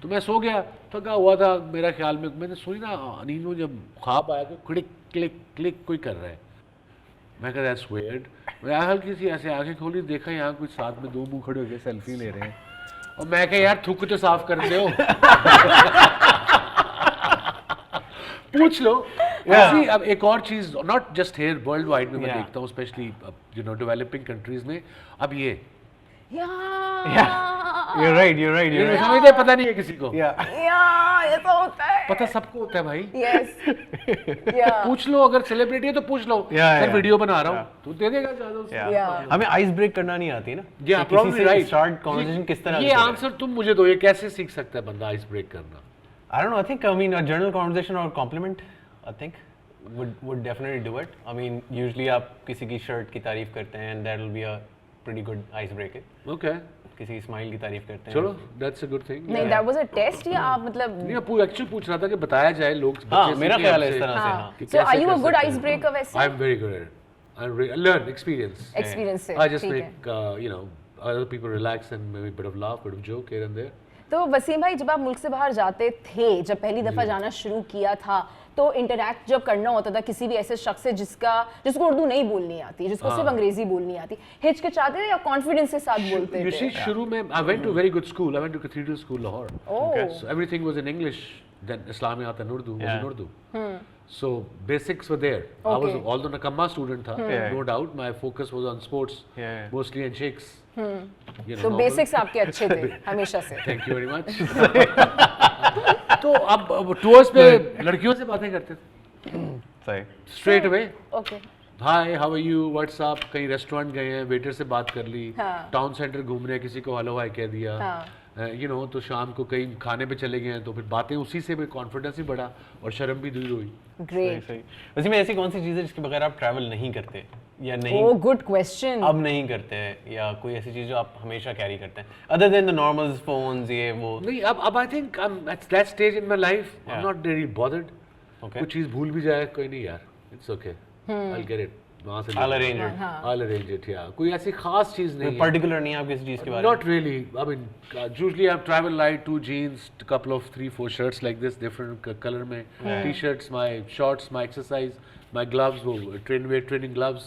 तो मैं सो गया, थका हुआ था. मेरा ख्याल में मैंने सुनी ना नींद में जब ख्वाब आया कि क्लिक क्लिक क्लिक कोई कर रहा है. मैं कहा दैट्स वियर्ड. मैं हल्की सी ऐसे आंखें खोली, देखा यहाँ कुछ साथ में 2 मुंह खड़े होकर सेल्फी ले रहे हैं, और मैं कहा यार थूक तो साफ कर दो. पूछ लो. ऐसी अब एक और चीज, not just here, worldwide में मैं देखता हूँ, स्पेशली डेवलपिंग कंट्रीज में. अब ये You're right. समझते, पता नहीं है किसी को. ये तो होता है. पता सबको होता है भाई. यस. पूछ लो, अगर सेलिब्रिटी है तो पूछ लो. सर वीडियो बना रहा हूँ, तो दे देगा ज्यादा. हमें आइस ब्रेक करना नहीं आती ना. probably right. स्टार्ट कन्वर्सेशन किस तरह. ये आंसर तुम मुझे दो, ये कैसे सीख सकता है बंदा आइस ब्रेक करना? I don't know. I think a general conversation or compliment, I think would definitely do it. I mean, usually आप किसी की शर्ट की तारीफ करते हैं, and that will be a pretty good icebreaker. Okay. किसी की स्माइल की तारीफ करते हैं. चलो, that's a good thing. नहीं, that was a test या आप मतलब. नहीं, एक्चुअली पूछ रहा था कि बताया जाए लोग. हाँ, मेरा ख्याल है इस तरह से. हाँ. So are you a good icebreaker वैसे? I'm very good at it. I learn experience. Experience से. I just make other people relax and maybe a bit of laugh, bit of joke here and there. तो वसीम भाई, जब आप मुल्क से बाहर जाते थे, जब पहली दफा जाना शुरू किया था, तो इंटरैक्ट जब करना होता था किसी भी ऐसे शख्स से जिसको उर्दू नहीं बोलनी आती, जिसको सिर्फ अंग्रेजी बोलनी आती, हिचकिचाते थे या कॉन्फिडेंस के साथ बोलते थे? शुरू में I went to very good school. I went to Cathedral School, Lahore. Okay. So everything was in English. Then Islamiyat and Urdu was in Urdu. So basics were there. I was, although Nakamma student tha, no doubt, my focus was on sports, mostly and chicks. तो basics आपके अच्छे थे हमेशा से. Thank you very much. तो अब tours पे लड़कियों से बातें करते थे. सही. Straight away. Okay. Hi, how are you, what's up. कहीं रेस्टोरेंट गए हैं, वेटर से बात कर ली. टाउन सेंटर घूम रहे हैं, किसी को हेलो हाय कह दिया. तो शाम को कहीं खाने पे चले गए हैं, तो फिर बातें उसी से भी कॉन्फिडेंस ही बढ़ा और शर्म भी दूर हुई. ग्रेट. सही. वैसे में ऐसी कौन सी चीज़ है जिसके बगैर आप ट्रैवल नहीं करते या नहीं? ओह, गुड क्वेश्चन. अब नहीं करते हैं, या कोई ऐसी चीज़ जो आप हमेशा कैरी करते हैं other than the normal phones, ये वो? नहीं, अब I think I am at that stage in my life, I am not really bothered. कुछ चीज़ भूल भी जाए कोई नहीं यार, it's okay, I will get it. वहाँ से I'll arrange it. कोई ऐसी खास चीज़ नहीं है. पर्टिकुलर नहीं है आप किसी चीज़ के बारे में? Not really. I mean, usually I travel light, 2 jeans, a couple of 3-4 shirts like this, different color में. T-shirts, my shorts, my exercise, my gloves, वो training gloves,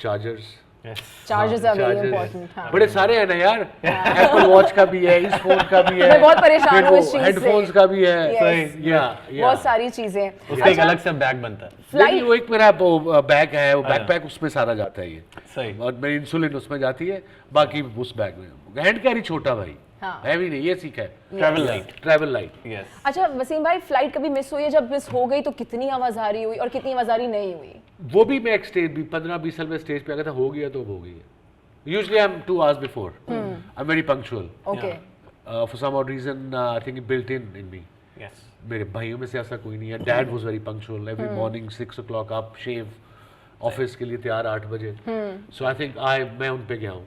chargers, charges are very important. हाँ, बड़े सारे हैं ना यार, Apple watch का भी है, इस फोन का भी है, मैं बहुत परेशान हूँ इस चीज से। हेडफोन्स का भी है, Yes. या बहुत सारी चीजें। उसका एक अलग सा बैग बनता है। नहीं, वो एक मेरा बैग है, वो बैकपैक, उसमें सारा जाता है ये, सही। और मेरी इंसुलिन उसमें जाती है, बाकी उस बैग में। हैंड कैरी छोटा भाई, हाँ। हैवी नहीं, ये सीखा है, ट्रैवल लाइट। यस। अच्छा वसीम भाई, फ्लाइट कभी मिस हुई है? जब मिस हो गई तो कितनी आवाजारी हुई और कितनी आवाजारी नहीं हुई? वो भी मैं एक स्टेज भी 15-20 साल में स्टेज पे आ गया था, हो गया तो हो गई है। Usually I'm 2 hours before. I'm very punctual. Okay. For some odd reason, I think it built in me. Yes. मेरे भाइयों में से ऐसा कोई नहीं है। Dad was very punctual. Every morning 6 o'clock up, shave, office के लिए तैयार 8 बजे। So I think मैं उन पे गया हूँ।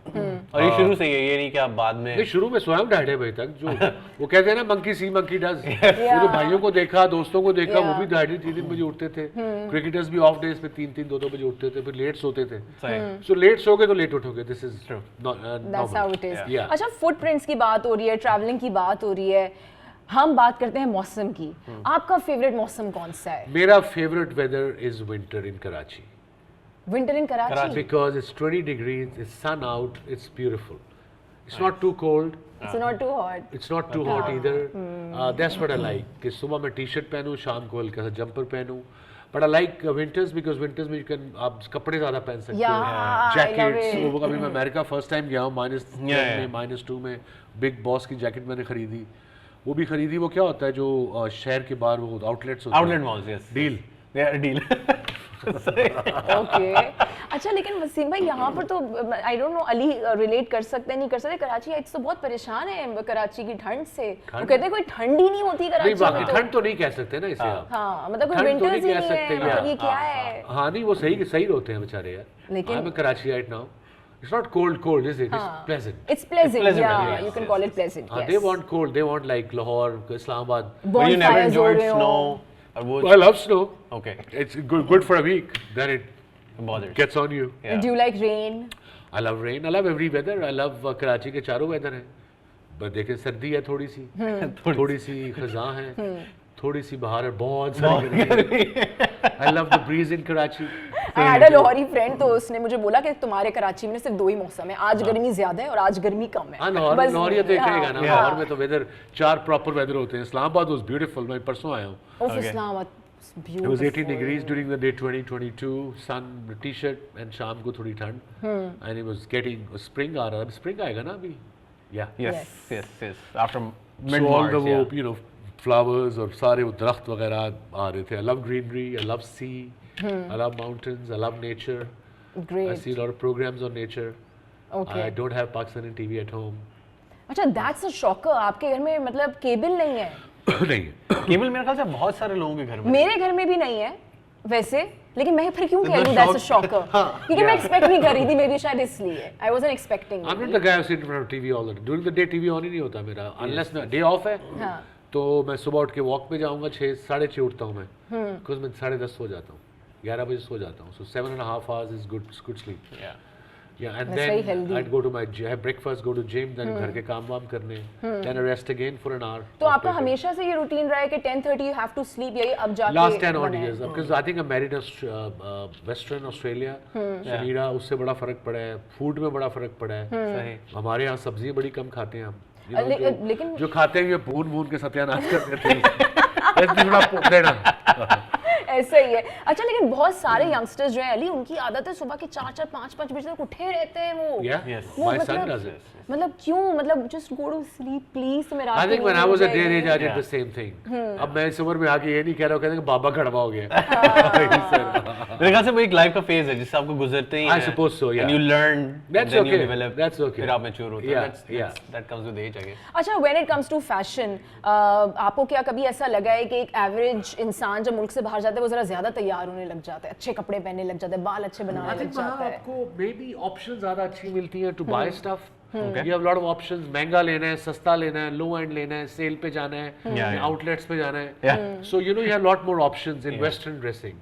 और ये शुरू से ही है, ये नहीं कि आप बाद में। नहीं, शुरू में स्वयं 2:30 बजे तक, जो वो कहते हैं ना, मंकी सी मंकी डज। जो भाइयों को देखा, दोस्तों को देखा, वो भी 2:30-3 बजे उठते थे। क्रिकेटर्स भी ऑफ डेज पे 3-3, 2-2 बजे उठते थे, फिर लेट सोते थे। सो लेट सोगे तो लेट उठोगे, this is That's how it is. Yeah. अच्छा, फुटप्रिंट्स की बात हो रही है, ट्रैवलिंग की बात हो रही है, हम बात करते हैं मौसम की। आपका फेवरेट मौसम कौन सा है? मेरा favourite weather is winter in Karachi. Winter in Karachi? Because it's 20 degrees, it's sun out, it's beautiful. It's not too cold, It's not too hot. it's not too hot either. That's what I like. कि सुबह मैं T-shirt पहनूं, शाम को हल्का सा jumper पहनूं. But I like winters because winters में you can आप कपड़े ज़्यादा पहन सकते Yeah, हो. I love Jackets. it. वो कभी मैं अमेरिका फर्स्ट टाइम गया हूँ, -10 Yeah. में, -2 में, बिग बॉस की जैकेट मैंने खरीदी. वो भी खरीदी, वो क्या होता है जो शहर के बाहर वो आउटलेट्स होते हैं. Outlet malls, yes. Deal. Deal. Okay. अच्छा, लेकिन वसीम भाई यहाँ पर तो आई डोंट नो, अली रिलेट कर सकते नहीं कर सकते, कराची आइट्स तो बहुत परेशान है कराची की ठंड से। वो कहते हैं कोई ठंड ही नहीं होती नहीं, कराची बाकी में तो। ठंड तो नहीं कह सकते ना इसे आप. हाँ, मतलब कोई ठंड तो विंटर्स नहीं ही कह नहीं सकते है, मतलब ये यार. क्या है? हाँ नहीं, वो सही होते हैं बेचारे यार. लेकिन- I'm a Karachiite now. It's not cold, is it? It's pleasant. It's pleasant, pleasant, yeah, yes, you can yes, call it pleasant, yes. They want cold. They want like Lahore, Islamabad. But you never Bonfires हो enjoyed रहे हो। snow or वो? I love snow. Okay. It's good for a week. Then it Bothers. gets on you. Yeah. Do you like rain? I love rain. I love every weather. I love Karachi के चारों weather हैं. बस देखें, सर्दी है थोड़ी सी, थोड़ी सी खज़ां है, थोड़ी सी बाहर है, बहुत सारी गर्मी है. I love the breeze in Karachi. I had a Lahori friend, तो उसने मुझे बोला कि तुम्हारे कराची में सिर्फ 2 ही मौसम है, आज गर्मी ज्यादा है और आज गर्मी कम है। हाँ, बस- लाहौर तो एक हाँ, रहेगा ना. लाहौर में तो वेदर 4 प्रॉपर वेदर होते हैं. Islamabad was beautiful. मैं परसों आया हूँ. उफ, Islamabad It was 18 degrees during the day 2022. Sun, t-shirt and शाम को थोड़ी ठंड. And it was getting spring आ रहा. Spring आएगा ना अभी. Yeah. Yes, yes, yes. After So mid all March, the yeah. you know flowers और सारे वो दरख्त वगैरह आ रहे थे. I love greenery. I love sea. I love mountains. I love nature. I Great. see a lot of programs on nature. Okay. I don't have Pakistani TV at home. अच्छा, that's a shocker, आपके घर में मतलब cable नहीं है? नहीं. Cable मेरे ख्याल से बहुत सारे लोगों के घर में। मेरे घर में भी नहीं है वैसे, लेकिन मैं फिर क्यों कह The दूं that's a shock- shocker? हाँ, क्योंकि मैं एक्सपेक्ट नहीं कर रही थी, मे बी शायद इसलिए I wasn't expecting I'm it. not the guy who sits in front of TV all the day. During the day TV on ही नहीं होता मेरा. Unless day off है. हाँ, तो मैं सुबह उठ के वॉक पे जाऊंगा. 6-6:30 उठता हूँ मैं, बिकॉज मैं 10:30 सो जाता हूँ, 11 बजे सो जाता हूँ. So 7.5 hours is good sleep. Yeah. Yeah, and That's very then healthy. I'd go to my have breakfast, go to gym, then घर के काम वाम करने, then I rest again for an hour. तो आपका हमेशा से ये रूटीन रहा है कि 10:30 you have to sleep, या ये अब जाके Last 10 odd बना है? years, because I think I'm married in Western Australia. शनीरा, उससे बड़ा फर्क पड़ा है. फूड में बड़ा फर्क पड़ा है. सही। हमारे यहाँ सब्जियाँ बड़ी कम खाते हैं हम. You know, लेकिन जो खाते हैं ये भून के सत्यानाश कर देते हैं. ऐसे थोड़ा पोक देना. ऐसा ही है। अच्छा, लेकिन बहुत सारे यंगस्टर्स जो हैं अली, उनकी आदत है सुबह के 4-4, 5-5 बजे तक उठे रहते हैं वो। Yeah, Yes. वो my son मतलब- does it. मतलब क्यों, मतलब just go to sleep please, तो मेरा I think when I was at their age, I did Yeah. the same thing. अब मैं इस उम्र में आके ये नहीं कह रहा हूँ, कहते हैं कि बाबा कड़वा हो गया. He said, मेरे ख्याल से वो एक लाइफ का फेज है जिससे आपको गुजरते ही I suppose so, yeah. And you learn, That's then you okay. develop. That's okay. फिर आप मैच्योर होते Yeah, हो. yeah. That comes with age, I guess. अच्छा, when it comes to fashion, आपको क्या कभी ऐसा लगा है कि एक एवरेज इंसान जब मुल्क से बाहर जाता है वो जरा ज्यादा तैयार होने लग जाता है, अच्छे कपड़े पहनने लग जाता है, बाल अच्छे I बनाने लग think वहाँ जाता है? आपको maybe options ज़्यादा अच्छी मिलती हैं to buy stuff. You have a lot of options. महंगा लेना है, सस्ता लेना है, low end लेना है, सेल पे जाना है, Yeah, yeah. outlets पे जाना है. Yeah. So you know you have a lot more options in Western dressing.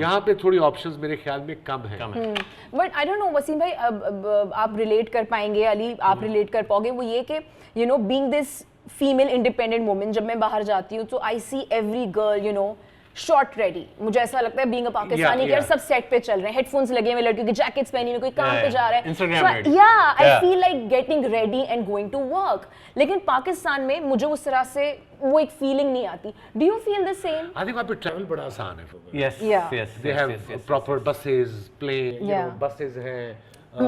यहाँ पे थोड़ी options मेरे ख्याल में कम है. But I don't know Wasim bhai, अब आप रिलेट कर पाएंगे, अली आप रिलेट कर पाओगे, वो ये कि you know being this female independent woman, जब मैं बाहर जाती हूँ तो I see every girl you know short ready, मुझे ऐसा लगता है बीइंग अ पाकिस्तानी कि यार सब सेट पे चल रहे हैं, हेडफोन्स लगे हुए, लड़कियों की जैकेट्स पहनी हुई, कोई काम पे जा रहा है, Instagram ready. I feel like getting ready and going to work. लेकिन पाकिस्तान में मुझे उस तरह से वो एक फीलिंग नहीं आती। Do you feel the same? I think वहाँ पे ट्रैवल बड़ा आसान है for women. Yes, Yeah. yes, They yes, have yes, yes. proper buses, plane, you Yeah. know, buses हैं,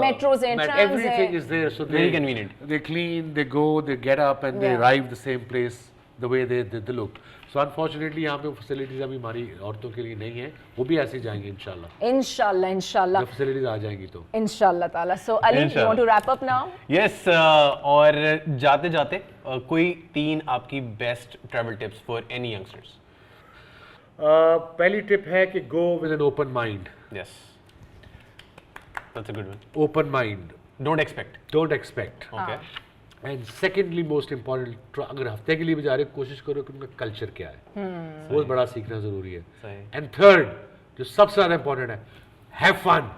Metros हैं, trams everything हैं. is there. So Very they, convenient. They clean, they go, they get up, and they Yeah. arrive the same place the way they look. So unfortunately यहाँ पे facilities अभी हमारी औरतों के लिए नहीं है, वो भी ऐसे ही जाएंगे इंशाल्लाह। इंशाल्लाह जब facilities आ जाएंगी तो। इंशाल्लाह ताला। So Ali, you want to wrap up now? Yes, और जाते जाते कोई 3 आपकी best travel tips for any youngsters? पहली टिप है कि go with an open mind. Yes, that's a good one. Open mind. Don't expect. Don't expect. Okay. And secondly most important, अगर हफ्ते के लिए भी जा रहे हो कोशिश करो कि उनका कल्चर क्या है, वो बड़ा सीखना जरूरी है। सही। एंड थर्ड जो सबसे ज्यादा इम्पोर्टेंट है, have fun.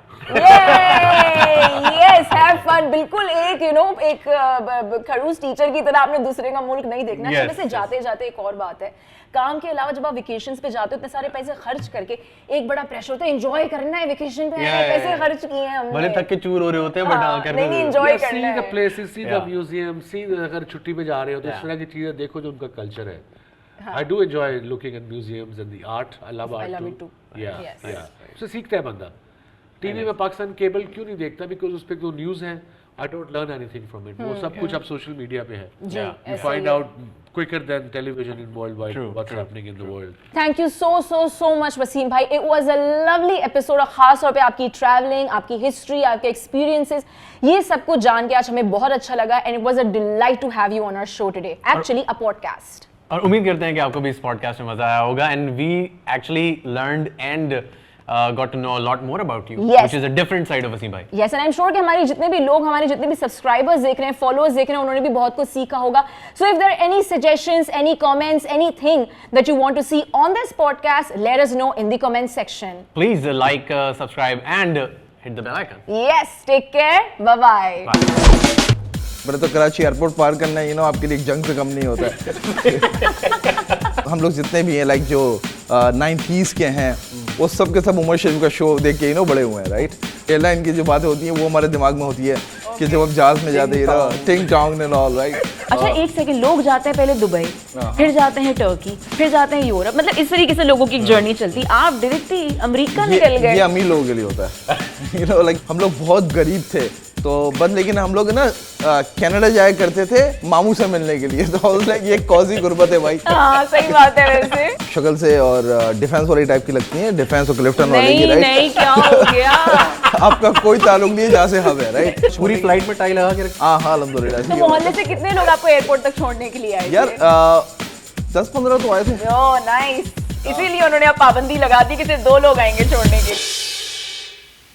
Yes, have fun. बिल्कुल एक एक खड़ूस टीचर की तरह आपने दूसरे का मुल्क नहीं देखना। Yes, वैसे जाते जाते एक और बात है, काम के अलावा जब आप वेकेशंस पे जाते हो इतने सारे पैसे खर्च करके एक बड़ा प्रेशर होता है, एंजॉय करना है, वेकेशन पे आए हैं, पैसे खर्च किए हैं हमने, भले थक के चूर हो रहे होते हैं बट हाँ करने नहीं दो। एंजॉय सी करना द है। Places, see the Yeah. Museum, see अगर छुट्टी पे जा रहे हो तो इस Yeah. तरह की चीजें देखो जो उनका कल्चर है। I do enjoy looking at museums and the art, I love I love art it too. too. या Yes. या उससे सीखता है बंदा। टीवी में पाकिस्तान केबल क्यों नहीं देखता? बिकॉज उस पे जो न्यूज़ है, I don't learn anything from it. वो सब कुछ अब सोशल मीडिया पे है। जी, Yeah. You ऐसे find ही है। out quicker than television in worldwide True, what's true. happening in the world. Thank you so much Wasim भाई, it was a lovely episode. और खास तौर पे आपकी ट्रैवलिंग, आपकी हिस्ट्री, आपके एक्सपीरियंसेस, ये सब कुछ जान के आज हमें बहुत अच्छा लगा and it was a delight to have you on our show today, actually a podcast. और उम्मीद करते हैं कि आपको भी इस पॉडकास्ट में मजा आया होगा and we actually learned and got to know a lot more about you, Yes. which is a different side of Wasim भाई। Yes, and I am sure कि हमारे जितने भी लोग, हमारे जितने भी सब्सक्राइबर्स देख रहे हैं, फॉलोअर्स देख रहे हैं, उन्होंने भी बहुत कुछ सीखा होगा। So if there are any suggestions, any comments, anything that you want to see on this podcast, let us know in the comment section. Please like, subscribe and hit the bell icon. Yes, take care, bye bye. मेरे तो Karachi airport पार करना है, आपके लिए एक जंग से कम नहीं होता है। हम लोग जितने भी हैं लाइक जो 90s के हैं, वो सब के सब उमर शरीफ का शो देख के बड़े हुए हैं, राइट। एयरलाइन की जो बातें होती हैं वो हमारे दिमाग में होती है कि जब हम जहाज में जाते हैं, टिंग टोंग एंड ऑल, राइट। अच्छा एक सेकंड, लोग जाते हैं पहले दुबई, फिर जाते हैं टर्की, फिर जाते हैं यूरोप, मतलब इस तरीके से लोगों की एक जर्नी चलती। आप डायरेक्टली अमेरिका निकल ये गए। अमीर लोगों के लिए होता है। लाइक हम लोग बहुत गरीब थे तो बस, लेकिन हम लोग कनाडा जाया करते थे मामू से मिलने के लिए, तो लाइक ये कौजी गुर्बत है भाई। हाँ, सही बात है। वैसे शक्ल से और डिफेंस वाली टाइप की लगती है, डिफेंस और क्लिफ्टन वाली की, नहीं राइट। नहीं, क्या हो गया? आपका कोई ताल्लुक नहीं है जहाँ से हम है, राइट। पूरी फ्लाइट में टाई लगा के रख। हाँ हाँ, अल्हम्दुलिल्लाह। तो मोहल्ले से कितने लोग आपको एयरपोर्ट तक छोड़ने के लिए आए थे? यार 10-15 तो आए थे। ओह नाइस, इसीलिए उन्होंने अब पाबंदी लगा दी कि सिर्फ 2 लोग आएंगे छोड़ने के लिए।